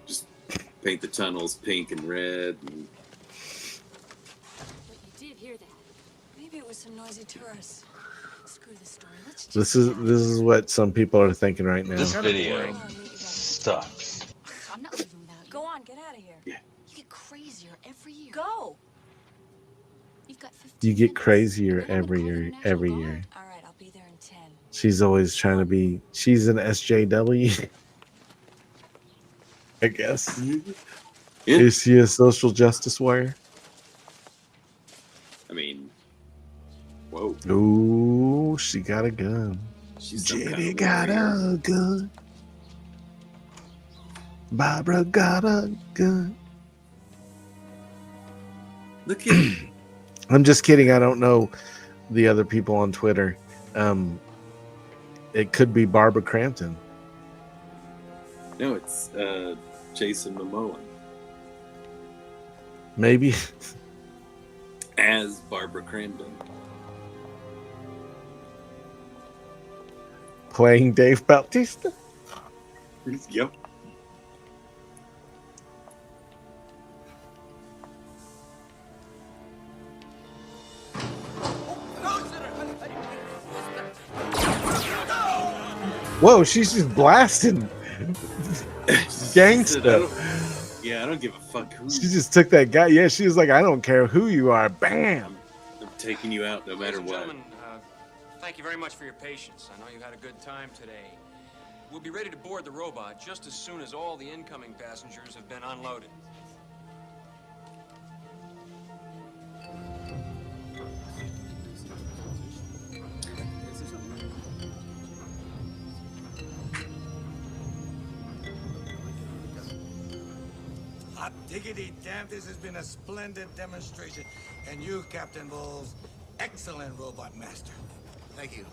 Just paint the tunnels pink and red. And... You did hear that? Maybe it was some noisy tourists. Screw the story. Let's just this is what some people are thinking right now. This video sucks. I'm not leaving without you. Go on, get out of here. Yeah. You get crazier every year. Go. You've got 15 You get crazier every year. All right, I'll be there in 10. She's always trying to be. She's an SJW. I guess. Yeah. Is she a social justice warrior? I mean, whoa. Ooh, she got a gun. She's some Jenny kind of got warrior. a gun. Barbara got a gun. Look at. I'm just kidding. I don't know the other people on Twitter. It could be Barbara Crampton. No, it's Jason Momoa Maybe. as Barbara Crampton. Playing Dave Bautista. Yep. Whoa, she's just blasting gangsta. Yeah, I don't give a fuck who. She just took that guy. Yeah, she was like, I don't care who you are. Bam. I'm taking you out no matter what. Gentlemen, thank you very much for your patience. I know you had a good time today. We'll be ready to board the robot just as soon as all the incoming passengers have been unloaded. Hot diggity damn, this has been a splendid demonstration. And you, Captain Bowles, excellent robot master. Thank you.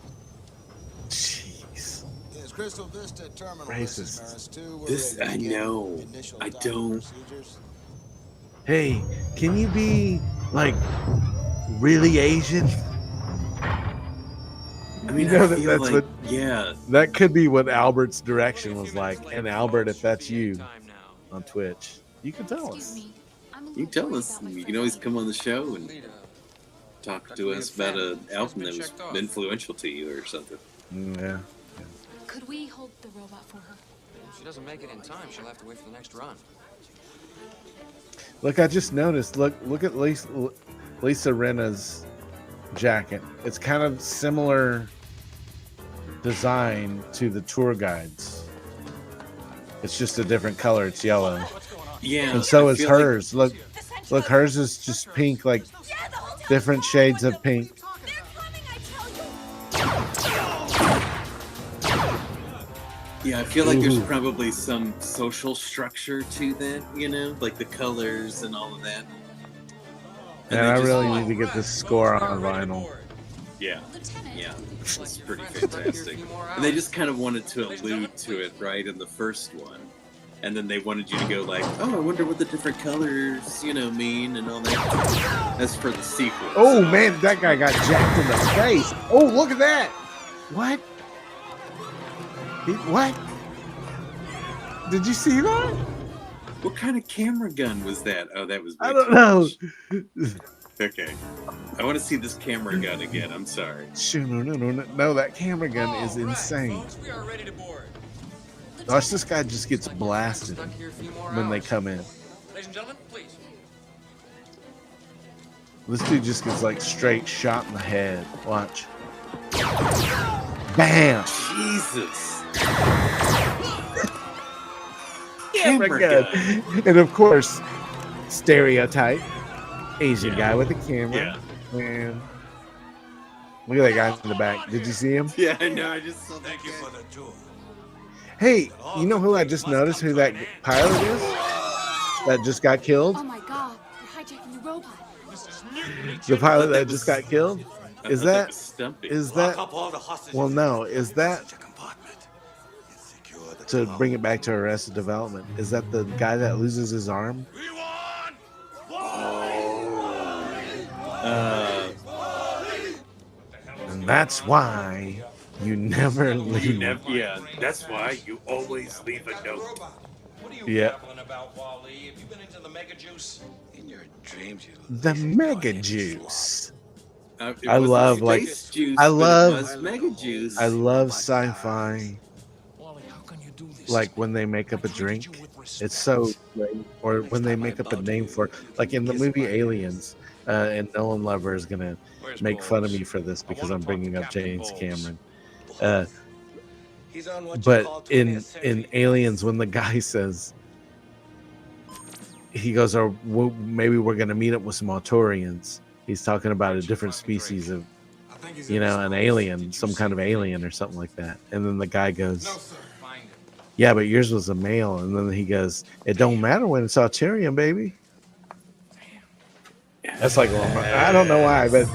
Jeez. Yes, Crystal Vista Terminal. Racist. Maris 2. We're This, ready to I begin know. initial I docking don't. procedures. Hey, can you be like really Asian? I mean, You know I that feel that's like, what. yeah. That could be what Albert's direction was like. And Albert, if that's you on Twitch, you can tell us. You tell us. You can always come on the show and talk to us about an album that was influential to you or something. Yeah. Could we hold the robot for her? If she doesn't make it in time, she'll have to wait for the next run. Look, I just noticed. Look at Lisa Rinna's jacket. It's kind of similar design to the tour guides. It's just a different color. It's yellow. Yeah. And so I is feel like- hers. Look, hers is just pink, like different shades of pink. Yeah, I feel like there's Ooh. probably some social structure to that, you know, like the colors and all of that. And Man, they I just- really need to get this score on vinyl. Yeah, yeah, it's pretty fantastic. And they just kind of wanted to allude to it, right, in the first one. And then they wanted you to go like, oh, I wonder what the different colors, you know, mean and all that. That's for the sequel. Oh man, that guy got jacked in the face. Oh, look at that. What? What? Did you see that? What kind of camera gun was that? Oh, that was. I don't know. Okay, I want to see this camera gun again. I'm sorry. Shoot, no, that camera gun is insane. We are ready to board. Watch, this guy just gets blasted when they come in. Ladies and gentlemen, please. This dude just gets like straight shot in the head. Watch. Bam! Jesus. Camera gun. And of course, stereotype. Asian guy with a camera. Yeah. Man. Look at that guy in the back. Did you see him? Yeah, I know. I just saw Thank you for the tour. Hey, you know who I just noticed who that pilot is? That just got killed? Oh my god, you're hijacking the robot. The pilot that just got killed? Is that Stumpy. well, no, is that to bring it back to Arrested Development? Is that the guy that loses his arm? And that's why you never leave. Yeah, that's why you always leave a note. What are you Yeah. babbling about, Wally? Have you been into the mega juice? In your dreams, you The Mega Juice. It I wasn't love like space juice, I but it love was mega juice. I love sci-fi. Wally, how can you do this? Like when they make up a drink, it's so great. Or when they make up a name for, like in the movie Aliens, and Nolan Lover is gonna make fun of me for this because I'm bringing up James Cameron. He's on what you But call in Aliens, when the guy says, he goes, "Or maybe we're gonna meet up with some Arturians." He's talking about a different species of, an alien, some kind of alien or something like that. And then the guy goes, "Yeah, but yours was a male." And then he goes, "It don't matter when it's Arturian, baby." That's like, I don't know why, but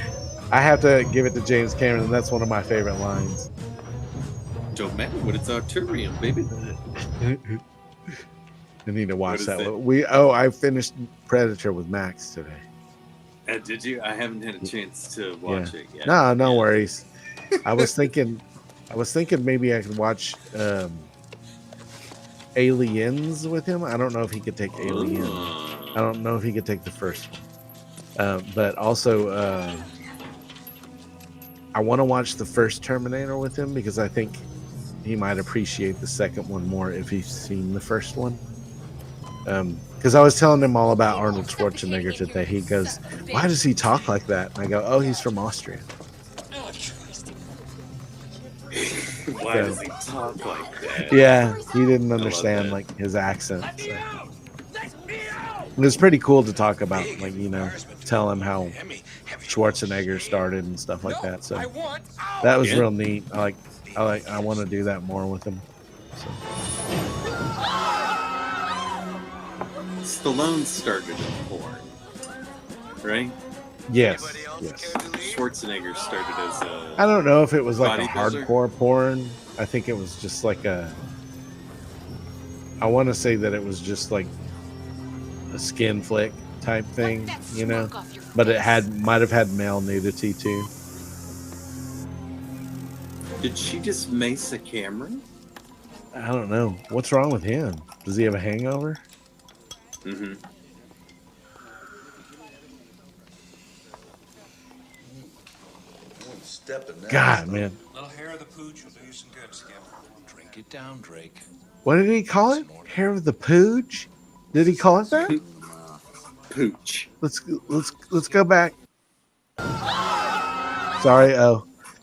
I have to give it to James Cameron, and that's one of my favorite lines. Don't matter when it's Arturian, baby. I need to watch What is that. I finished Predator with Max today. Did you? I haven't had a chance to watch it yet. No worries. I was thinking maybe I could watch Aliens with him. I don't know if he could take Alien. I don't know if he could take the first one. But also, I want to watch the first Terminator with him because I think he might appreciate the second one more if he's seen the first one. Because I was telling him all about Arnold Schwarzenegger today. He goes, "Why does he talk like that?" And I go, "Oh, he's from Austria." Why does he talk like that? Yeah, he didn't understand like his accent. So. It was pretty cool to talk about, like, tell him how Schwarzenegger started and stuff like that. So that was real neat. I want to do that more with him. So. Stallone started in porn, right? Yes. Schwarzenegger started as a. I don't know if it was like a bodybuilder? hardcore porn. I think it was just like a. I want to say that it was just like a skin flick type thing, but it might have had male nudity too. Did she just mace a camera? I don't know. What's wrong with him? Does he have a hangover? Mm-hmm. God, man. Little hair of the pooch will do you some good, Skip. Drink it down, Drake. What did he call it? Hair of the pooch? Did he call it that? Pooch. Let's go back. Sorry,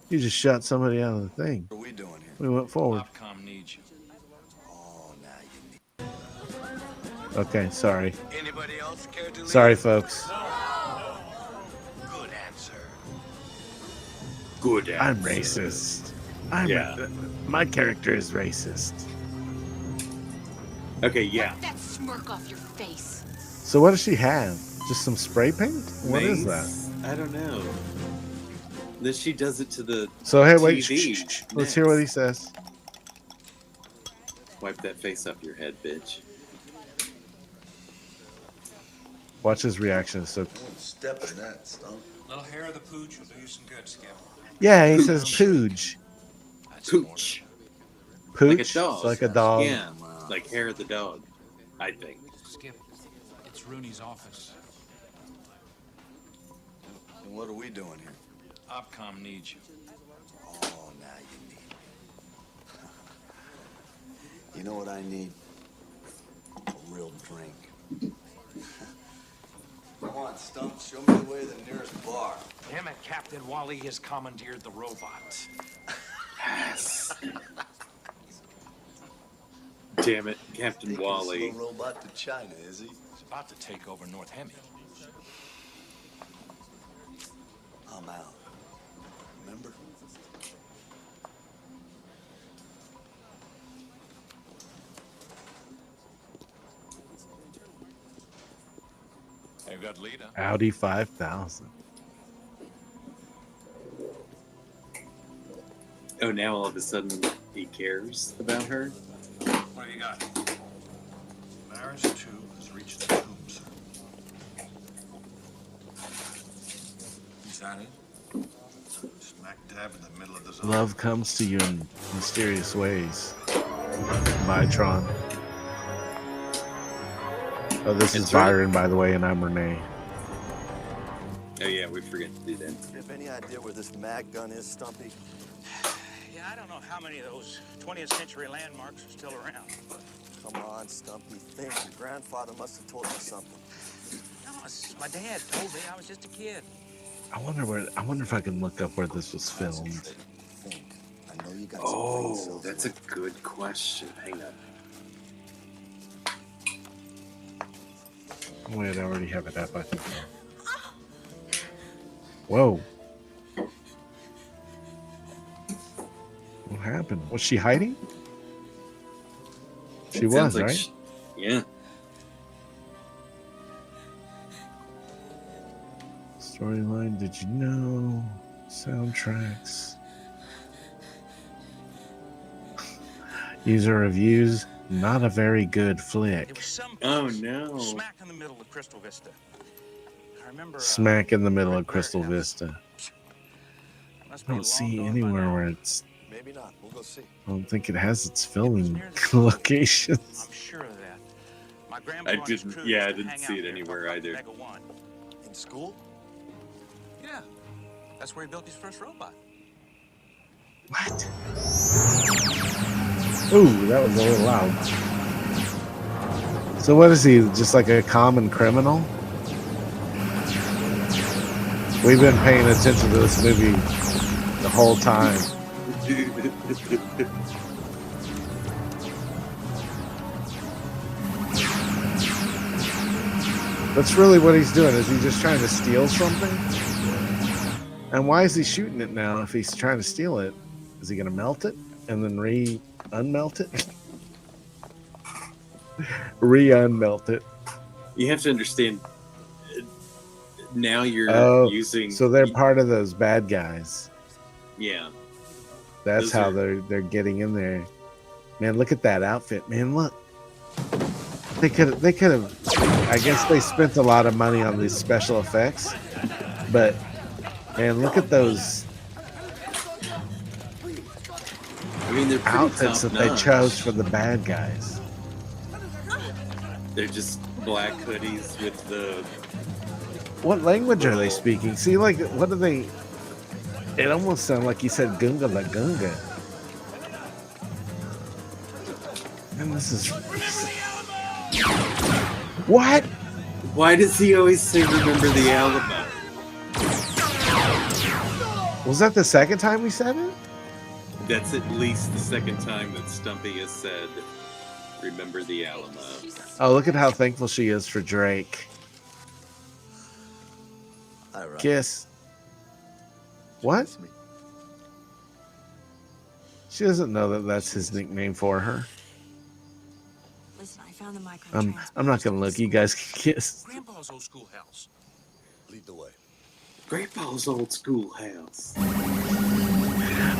you just shot somebody out of the thing. What are we doing here? We went forward. Opcom needs you. Oh, now you need. Okay, sorry. Anybody else care to leave? Sorry, folks. Good answer. Good answer. I'm racist. My character is racist. Okay, yeah. Wipe that smirk off your face. So what does she have? Just some spray paint? What is that? I don't know. Then she does it to the So hey, wait. TV Let's hear what he says. Wipe that face off your head, bitch. Watch his reaction. So Step in that stump. Little hair of the pooch will do you some good, Skip. yeah, he says pooch. Pooch. Pooch. Like a dog. It's like a dog. Yeah, like hair of the dog, I think. Skip, it's Rooney's office. And what are we doing here? Opcom needs you. Oh, now you need. You know what I need? A real drink. Come on, Stump. Show me the way to the nearest bar. Damn it, Captain Wally has commandeered the robot. Yes. Damn it, Captain Taking Wally. this little robot to China, is he? He's about to take over North Hemi. I'm out. Remember? They've got Lita. Audi 5000. Oh, now all of a sudden he cares about her? What have you got? Maris 2 has reached the tomb, sir. Is that it? Smack dab in the middle of the zone. Love comes to you in mysterious ways. Byron. Oh, this is Byron, by the way, and I'm Rene. Oh yeah, we forget to do that. Do you have any idea where this mag gun is, Stumpy? Yeah, I don't know how many of those 20th century landmarks are still around. Come on, Stumpy. Think. Your grandfather must have told you something. No, my dad told me. I was just a kid. I wonder if I can look up where this was filmed. Think. I know you got Oh, that's a good question. Hang on. Wait, I already have it up, I think. Whoa. What happened? Was she hiding? She It sounds was, like right? Yeah. Storyline, did you know? Soundtracks. User reviews, not a very good flick. Oh no. Smack in the middle of Crystal Vista. I remember. Smack in the middle of Crystal Vista. Must I be don't long see gone by anywhere now. where it's. Maybe not. We'll go see. I don't think it has its filming locations. I'm sure of that. My grandpa I and his didn't. crew Yeah, I used to didn't hang see out it there anywhere talking either. about Mega One. In school? Yeah, that's where he built his first robot. What? Ooh, that was a little loud. So what is he? Just like a common criminal? We've been paying attention to this movie the whole time. That's really what he's doing. Is he just trying to steal something? And why is he shooting it now if he's trying to steal it? Is he going to melt it and then unmelt it? Unmelt it. You have to understand. Now you're using. So they're part of those bad guys. Yeah. That's Those how are- they're getting in there. Man, look at that outfit. Man, look. They could have. I guess they spent a lot of money on these special effects, but man, look at those I mean, they're pretty outfits that they top-notch. chose for the bad guys. They're just black hoodies with the. What language are they speaking? See, like, what are they? It almost sounded like he said "gunga la gunga." And this is what? Why does he always say "Remember the Alamo"? Was that the second time we said it? That's at least the second time that Stumpy has said "Remember the Alamo." Oh, look at how thankful she is for Drake. Kiss. What? She doesn't know that that's his nickname for her. Listen, I found the micro. I'm not gonna look. You guys can kiss. Grandpa's old schoolhouse. Lead the way. Grandpa's old schoolhouse.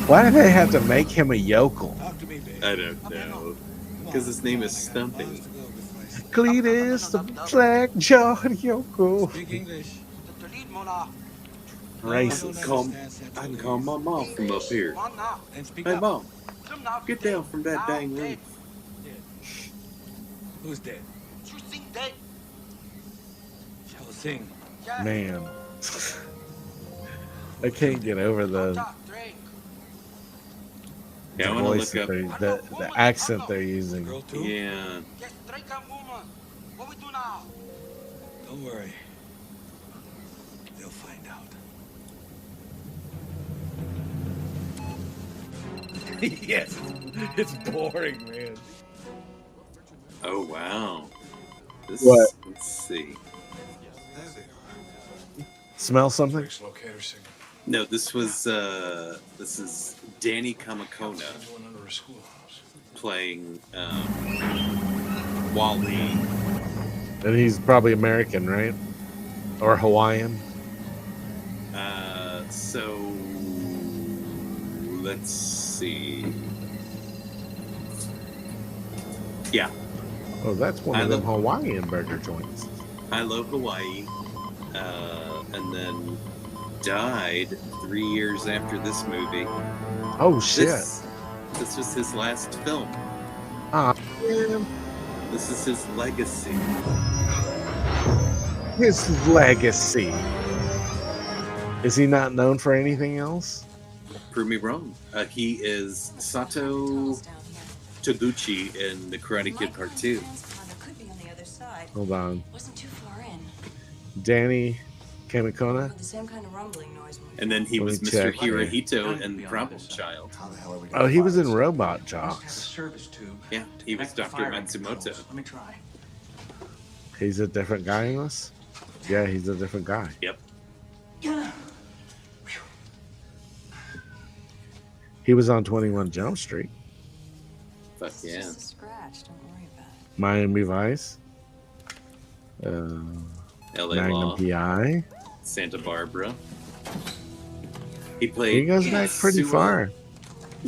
Why do they have to make him a yokel? I don't know. Because his name is Stumpy. Cletus, the black jawed yokel. Speak English. Racist. I can call my mom from up here. And speak Hey, up. Mom. Get down from that dang roof. Who's dead? Shall sing. Man. I can't get over the Yeah, I want to voice look that up. the accent they're using. Yeah. Don't worry. They'll find out. Yes, it's boring, man. Oh wow. This, What? Let's see. Smell something? No, this is Danny Kamakona playing Wally. And he's probably American, right? Or Hawaiian. So let's see. Yeah. Oh, that's one of them Hawaiian burger joints. I love Hawaii. And then died 3 years after this movie. Oh shit! This was his last film. Ah, man. This is his legacy. His legacy. Is he not known for anything else? Prove me wrong. He is Sato Toguchi in The Karate Kid Part 2. Could be on the other side. Hold on. Wasn't too far in. Danny Kamikona? The same kind of rumbling noise. And then he Let was me Mr. check here. Hirohito and Problem Child. Oh, he was in Robot Jocks. Yeah, he was Dr. Matsumoto. Let me try. He's a different guy in this? Yeah, he's a different guy. Yep. He was on 21 Jump Street. Fuck yeah. Just a scratch. Don't worry about it. Miami Vice. LA Magnum Law. PI. Santa Barbara. He played. He goes back pretty Sua far.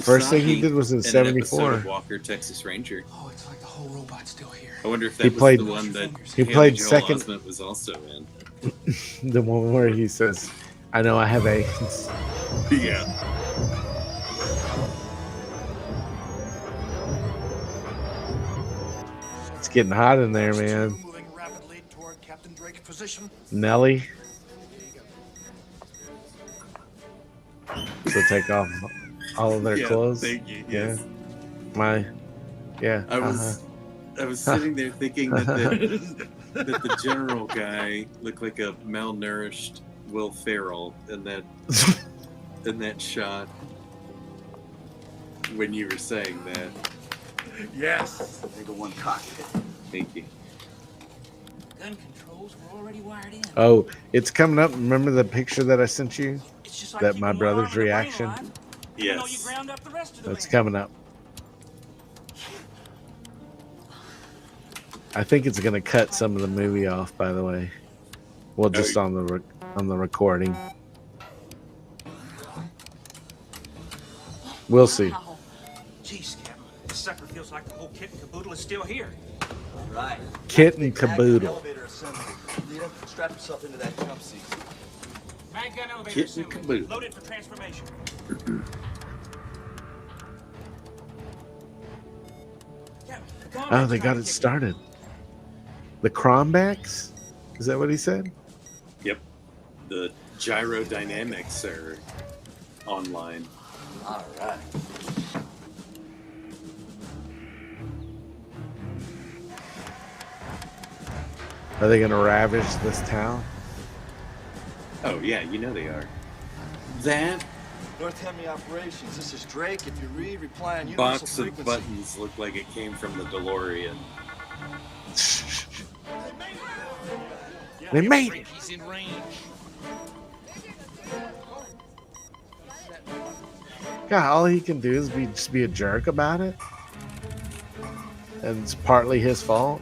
First thing he Usagi did was in an episode of 74. Walker, Texas Ranger. Oh, it's like the whole robot's still here. I wonder if that He was played- the one that he Haley played Joel second- Osment was also in. The one where he says, I know I have AIDS. Yeah. It's getting hot in there, man. Moving rapidly toward Captain Drake's position. Nelly. So take off all of their Yeah, clothes. thank you, Yeah. yes. Yeah. I was sitting there thinking that the general guy looked like a malnourished Will Ferrell in that shot when you were saying that. Yes. Take a one cockpit. Thank you. Gun controls were already wired in. Oh, it's coming up. Remember the picture that I sent you? It's just like That keeping my one brother's arm and a brain reaction? alive, even though you Yes. ground up the rest of the That's man. coming up. I think it's gonna cut some of the movie off. By the way, well, just on the recording. We'll see. Wow. Jeez, Captain, this sucker feels like the whole kit and caboodle is still here. Right. Kit and caboodle. Elevator assembly. Leader, strap yourself into that jump seat. Mag gun elevator Kit and assembly. caboodle. Loaded for transformation. Oh, they got it started. The Crombacks? Is that what he said? Yep. The gyrodynamics are online. All right. Are they gonna ravage this town? Oh yeah, you know they are. That North Hemi operations. This is Drake. If you read, reply on box universal of frequency. buttons looked like it came from the DeLorean. They made it. He's in range. God, all he can do is just be a jerk about it, and it's partly his fault.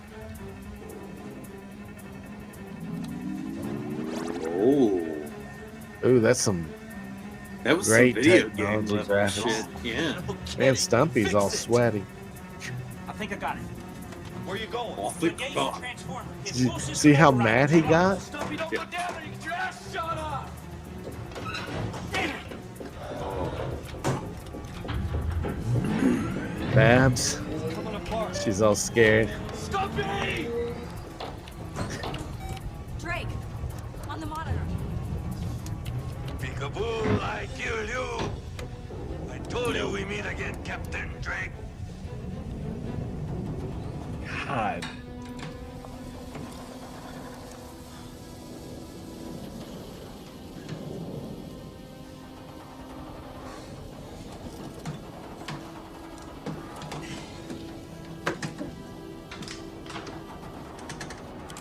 Oh, Ooh, that's some that was great some video game technology level graphics. shit. Yeah. Man, Stumpy's all sweaty. I think I got it. Where you going? Off the Engage bar. the transformer. Did It's you full system see how override. mad he got? Stumpy, don't Yeah. go down there. You get your ass shot up. Damn it. Babs, Coming apart. she's all scared. Stumpy! Drake, on the monitor. Peekaboo, I kill you. I told you we meet again, Captain Drake. God.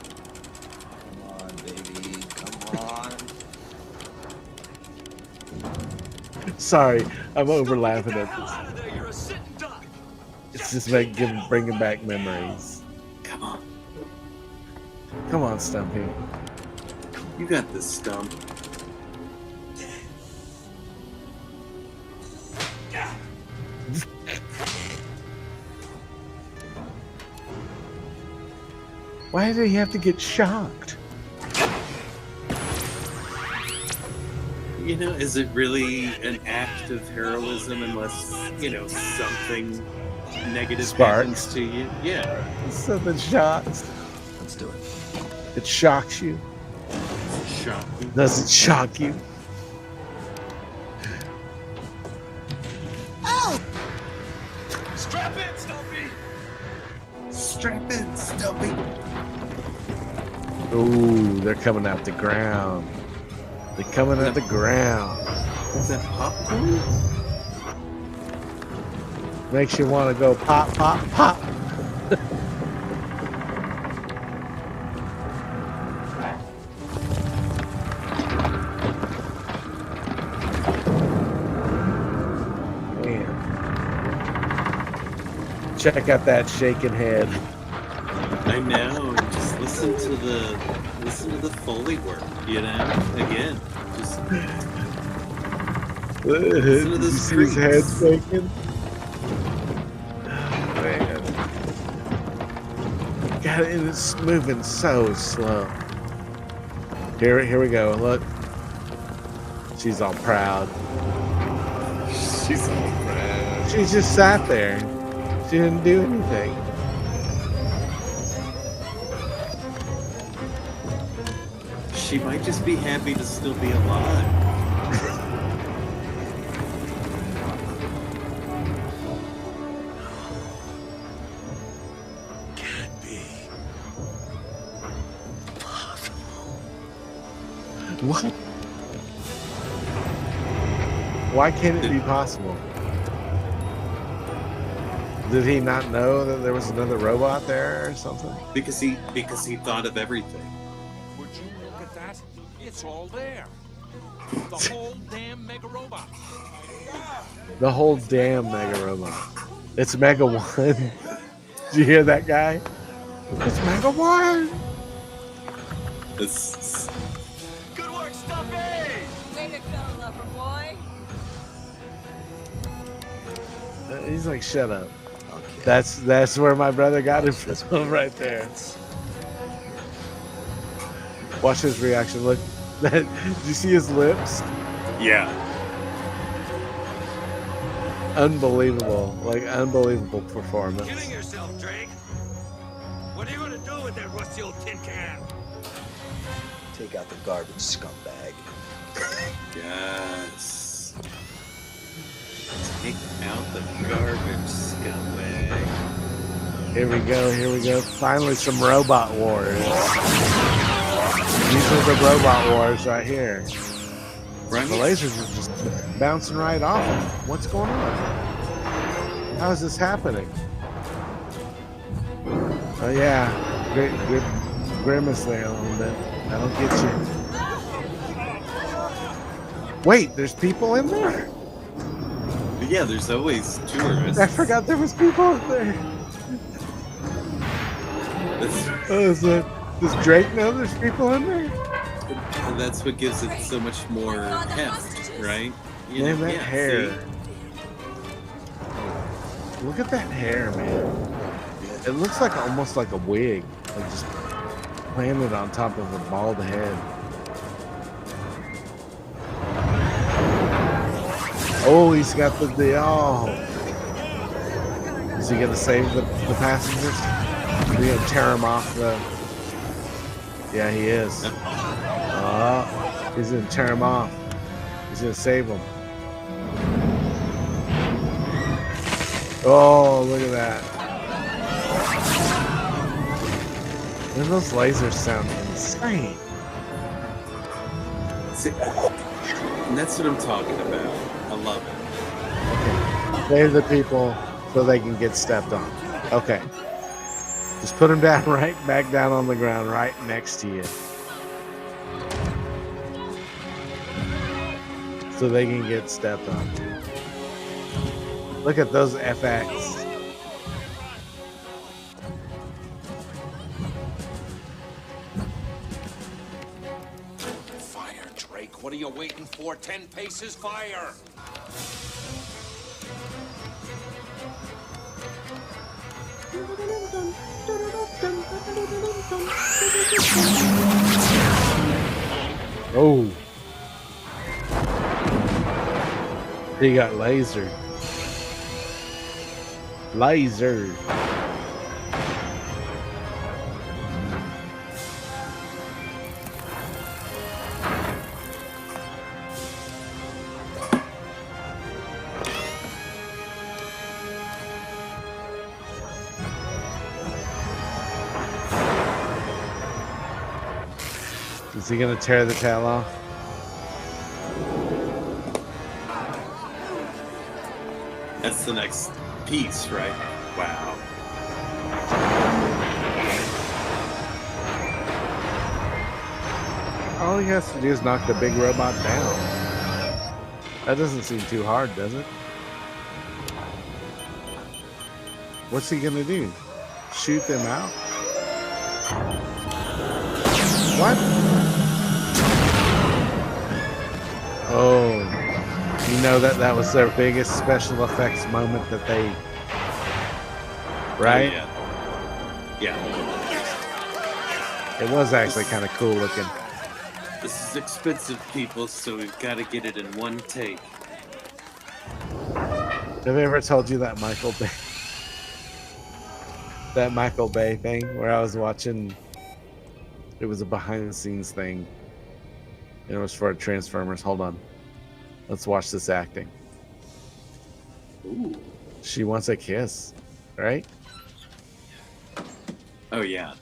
Come on, baby. Come on. Sorry, I'm over laughing Get the at hell this. out of there. You're a sitting duck. It's just bringing back memories. Come on, Come on, Stumpy. you got this, Stump. Why did he have to get shocked? You know, is it really an act of heroism unless, something negative Sparks. happens to you? Yeah. Something shocks. Let's do it. It shocks you. Shock. Does it shock you? Strap in, Stumpy. Strap in, Stumpy. Ooh, they're coming out the ground. They're coming at the ground. Is that popcorn? Makes you want to go pop, pop, pop. Man. Check out that shaking head. I know. Just listen to the Foley work, you know? Again. Just listen to Did you see his head shaking? Man. God, it's moving so slow. Here we go. Look. She's all proud. She's all proud. She just sat there. She didn't do anything. She might just be happy to still be alive. Can't be possible. What? Why can't it be possible? Did he not know that there was another robot there or something? Because he thought of everything. Would you look at that? It's all there. The whole damn mega robot. The whole damn Mega Robot. It's Mega 1. Did you hear that guy? It's Mega 1. It's Good work, Stumpy! Way to go, lover boy. He's like, shut up. That's where my brother got it from right there. Watch his reaction. Look, did you see his lips? yeah. Unbelievable, like unbelievable performance. Killing yourself, Drake. What are you gonna do with that rusty old tin can? Take out the garbage, scumbag. Yes. Take out the garbage, scumbag. Here we go. Finally, some robot wars. These are the robot wars right here. Right. The lasers are just bouncing right off them. What's going on? How is this happening? Oh yeah, good grimace there a little bit. That'll get you. Wait, there's people in there? Yeah, there's always tourists. I forgot there was people in there. Does Drake know there's people in there? And that's what gives it so much more heft, right? You Man, know, that yeah, hair. see? Look at that hair, man. It looks like almost like a wig, like just planted on top of a bald head. Oh, he's got the Is he gonna save the passengers? Is he gonna tear him off the? Yeah, he is. He's gonna tear him off. He's gonna save him. Oh, look at that. And those lasers sound insane. See, and that's what I'm talking about. I love it. Okay. Save the people so they can get stepped on. Okay. Just put them down right back down on the ground right next to you. So they can get stepped on. Look at those FX. Fire, Drake. What are you waiting for? 10 paces, fire! Oh. He got lasered. Laser. Is he gonna tear the tail off? That's the next piece, right? Wow. All he has to do is knock the big robot down. That doesn't seem too hard, does it? What's he gonna do? Shoot them out? What? Oh, you know that was their biggest special effects moment that they, right? Oh, yeah. It was actually kind of cool looking. This is expensive, people, so we've got to get it in one take. Have I ever told you that Michael Bay thing where I was watching? It was a behind the scenes thing. And it was for Transformers. Hold on. Let's watch this acting. Ooh. She wants a kiss, right? Oh, yeah.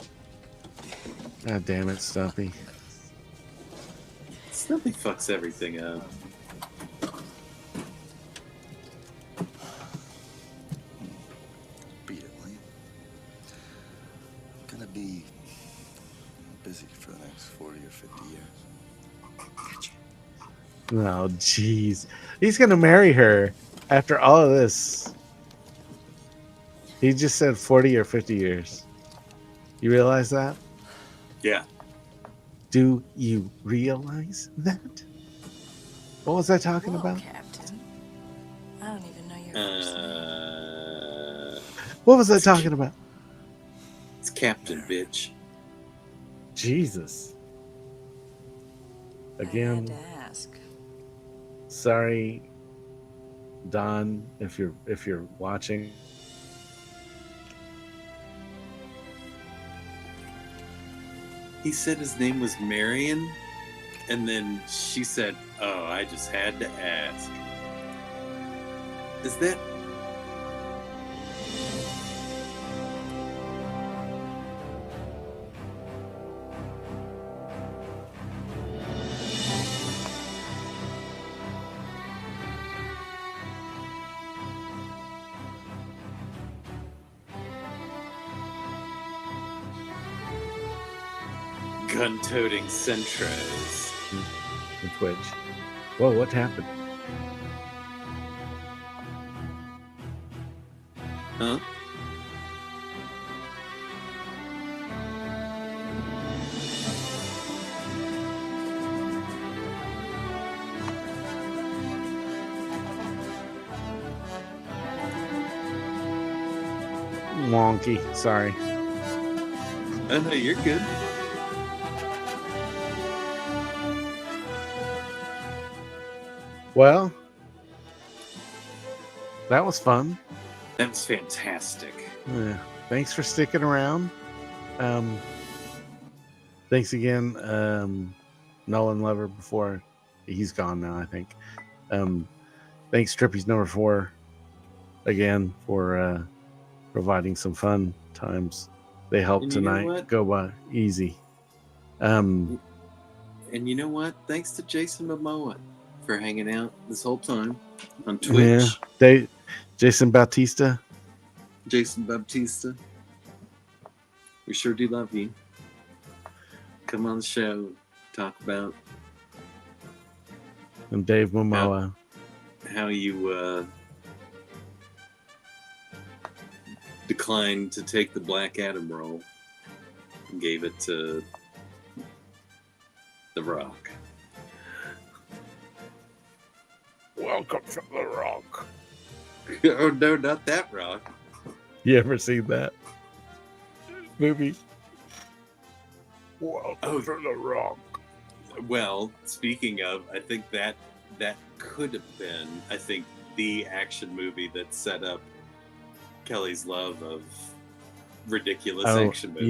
God damn it, Stumpy. Stumpy fucks everything up. Beat it, will you? I'm gonna be busy for the next 40 or 50 years. Oh, jeez. He's going to marry her after all of this. He just said 40 or 50 years. You realize that? Yeah. Do you realize that? What was I talking about? Captain. I don't even know your first name. What was I talking about? It's Captain, bitch. Jesus. Again. I had to ask. Sorry, Don, if you're watching. He said his name was Marion, and then she said, "Oh, I just had to ask." Is that? Gun-toting Centros. The Twitch. Whoa, what happened? Huh? Wonky. Sorry. Oh, no, you're good. Well, that was fun. That was fantastic. Yeah. Thanks for sticking around. Thanks again, Nolan Lover. Before he's gone now, I think. Thanks, Trippy's number 4, again for providing some fun times. They helped tonight go by easy. And you know what? Thanks to Jason Momoa for hanging out this whole time on Twitch. Yeah, Jason Bautista. Jason Baptista. We sure do love you. Come on the show, talk about. And Dave Momoa. How you declined to take the Black Adam role and gave it to The Rock. Welcome to The Rock. Oh, no, not that Rock. You ever seen that movie? Welcome to The Rock. Well, speaking of, I think that could have been, I think, the action movie that set up Kelly's love of ridiculous action movies.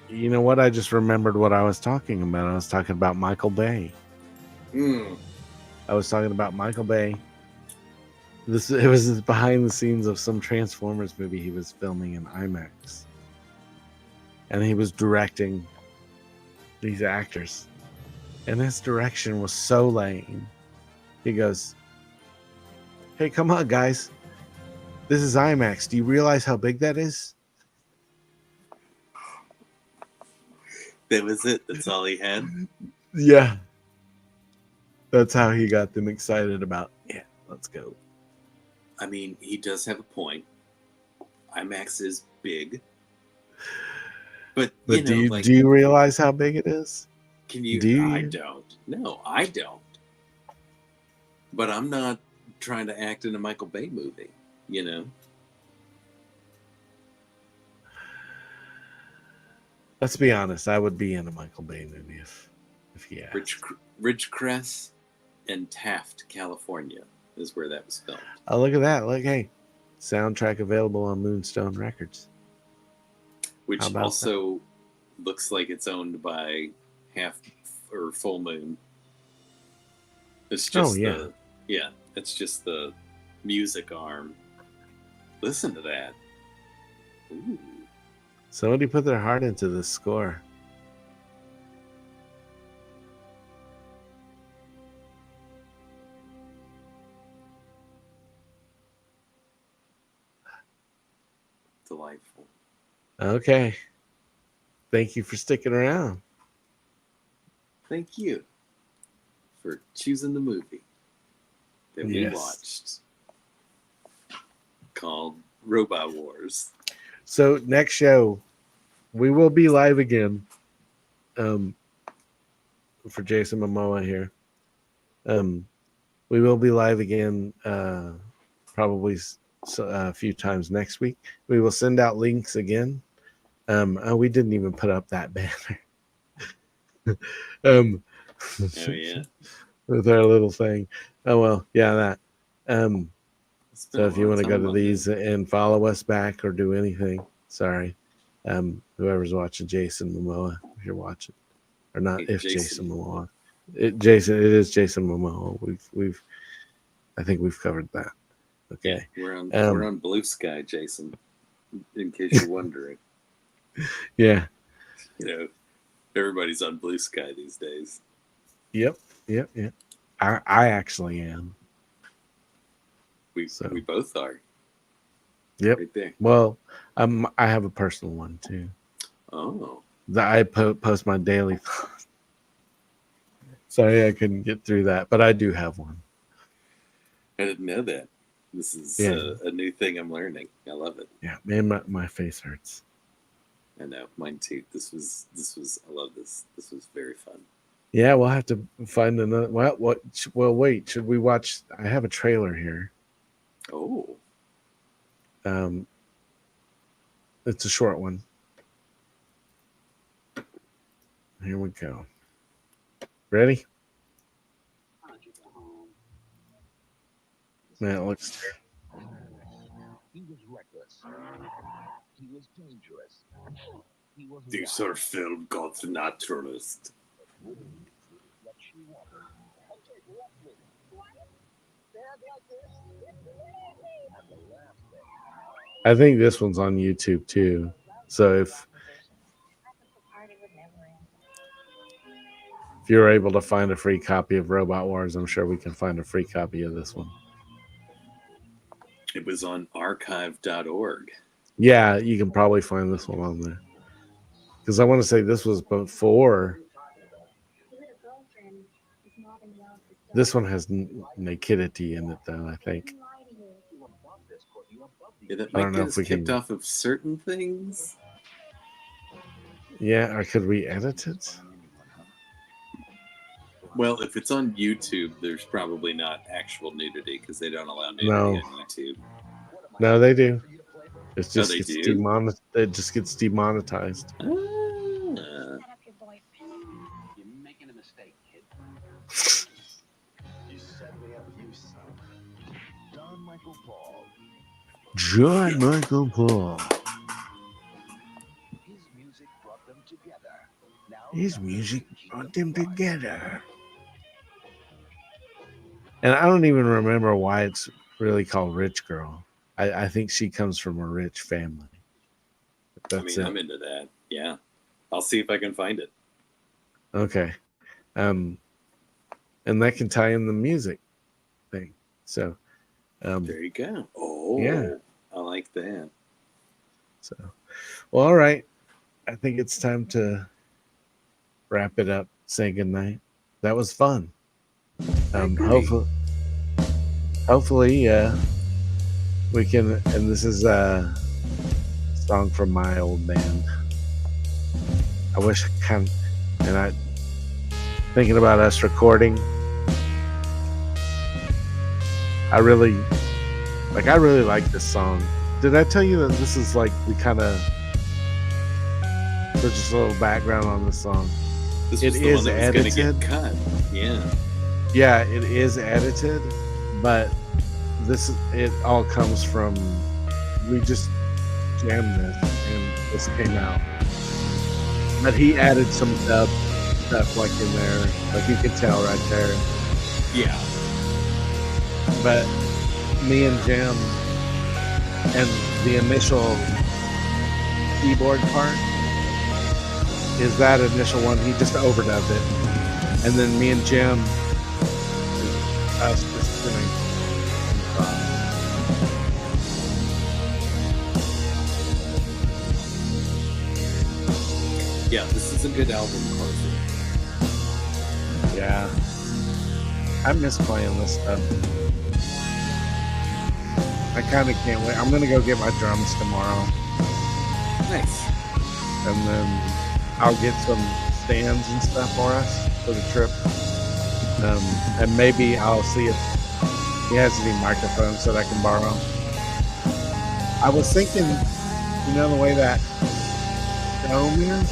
You know what? I just remembered what I was talking about. I was talking about Michael Bay. I was talking about Michael Bay. It was behind the scenes of some Transformers movie he was filming in IMAX, and he was directing these actors, and his direction was so lame. He goes, "Hey, come on, guys, This is IMAX. Do you realize how big that is? That was it. That's all he had. Yeah. That's how he got them excited about, yeah, let's go. I mean, he does have a point. IMAX is big. But do you realize how big it is? Can you? I don't. No, I don't. But I'm not trying to act in a Michael Bay movie, you know? Let's be honest. I would be in a Michael Bay movie if he asked. Ridgecrest and Taft, California is where that was filmed. Oh, look at that. Look, hey, soundtrack available on Moonstone Records. Which also looks like it's owned by Half or Full Moon. It's just it's just the music arm. Listen to that. Ooh. Somebody put their heart into this score. Delightful. Okay. Thank you for sticking around. Thank you for choosing the movie that we watched called Robot Wars. So next show, we will be live again. For Jason Momoa here. We will be live again probably a few times next week. We will send out links again. We didn't even put up that banner. Oh yeah. With our little thing. Oh well, yeah, that. So if you want to go to these and follow us back or do anything, sorry. Whoever's watching Jason Momoa, if you're watching. Or not Jason Momoa. It is Jason Momoa. I think we've covered that. Okay. Yeah, we're on Blue Sky, Jason. In case you're wondering. Yeah. You know, everybody's on Blue Sky these days. Yep. I actually am. We both are. Yep. Right there. Well, I have a personal one too. Oh. That I post my daily thoughts. Sorry, I couldn't get through that, but I do have one. I didn't know that. This is a new thing I'm learning. I love it. Yeah, man, my face hurts. I know, mine too. This was. I love this. This was very fun. Yeah, we'll have to find another. Well, wait. Should we watch? I have a trailer here. Oh. It's a short one. Here we go. Ready? Man, it looks. He was reckless. He was dangerous. He was. These are film God's naturalist. I think this one's on YouTube too. So if you're able to find a free copy of Robot Wars, I'm sure we can find a free copy of this one. It was on archive.org. Yeah, you can probably find this one on there. Because I want to say this was before. This one has nakedity in it, though, I think. Yeah, that might get us kicked off of certain things. Yeah, or could we edit it? Well, if it's on YouTube, there's probably not actual nudity because they don't allow nudity on YouTube. No, they do. It just they gets do? It just gets demonetized. Ah. You're making a mistake, kid. You set me up, you son. John Michael Paul. John Michael Paul. His music brought them together. Now His music brought them together. And I don't even remember why it's really called Rich Girl. I think she comes from a rich family. That's I'm into that. Yeah. I'll see if I can find it. Okay. And that can tie in the music thing. So there you go. Oh. Yeah. like that. So, well, all right. I think it's time to wrap it up. Say goodnight. That was fun. Hopefully, we can. And this is a song from my old band. I wish thinking about us recording. I really like this song. Did I tell you that this is like we kind of? So just a little background on the song. This was the one that was going to get cut. Yeah. Yeah, it is edited, but it all comes from we just jammed this and this came out. But he added some dub stuff like in there, like you can tell right there. Yeah. But me and Jim and the initial keyboard part is that initial one. He just overdubbed it, and then me and Jim, us just doing. Yeah, this is a good album closer. Yeah, I miss playing this stuff. I kind of can't wait. I'm gonna go get my drums tomorrow. Nice. And then I'll get some stands and stuff for us for the trip. And maybe I'll see if he has any microphones that I can borrow. I was thinking, the way that dome is,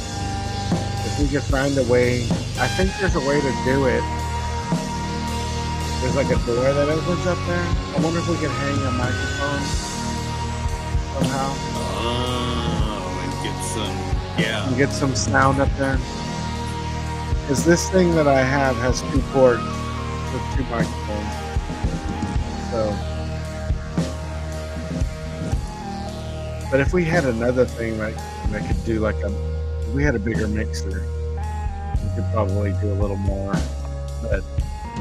if we could find a way, I think there's a way to do it. There's like a door that opens up there. I wonder if we could hang a microphone somehow. Oh, and get some. Yeah. And get some sound up there. Because this thing that I have has 2 ports with 2 microphones. So. But if we had another thing that could do if we had a bigger mixer, we could probably do a little more. But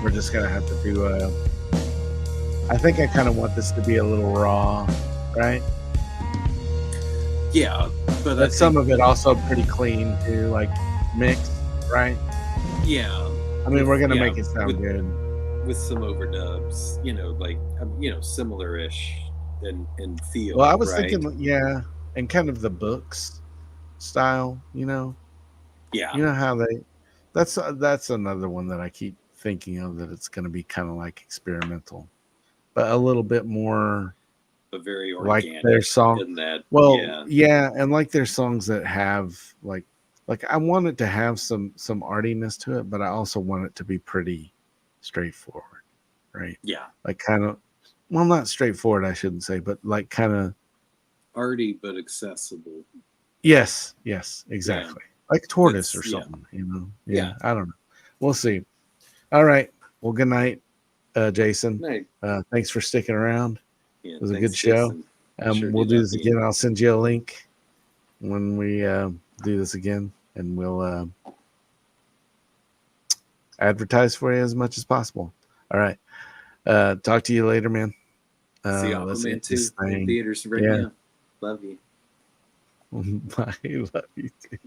we're just going to have to do I think I kind of want this to be a little raw, right? Yeah. But some of it also pretty clean too, like mixed, right? Yeah. I mean, we're gonna make it sound good with some overdubs, similar-ish in feel. Well, I was right? thinking, yeah, and kind of the books style, Yeah. You know how that's another one that I keep thinking of, that it's gonna be kind of like experimental, but a little bit more. But very organic, like their song in that. Yeah, and like their songs that have like I want it to have some artiness to it, but I also want it to be pretty straightforward, right? Yeah, like kind of, well, not straightforward, I shouldn't say, but like kind of arty but accessible. Yes, exactly. Like Tortoise or something, Yeah, I don't know. We'll see. All right. Well, good night, Jason. Night. Thanks for sticking around. Yeah, it was a good show. We'll do this again. I'll send you a link when we do this again, and we'll advertise for you as much as possible. All right. Talk to you later, man. See you, Aquaman 2 in theaters right now. Love you. Bye. Love you too.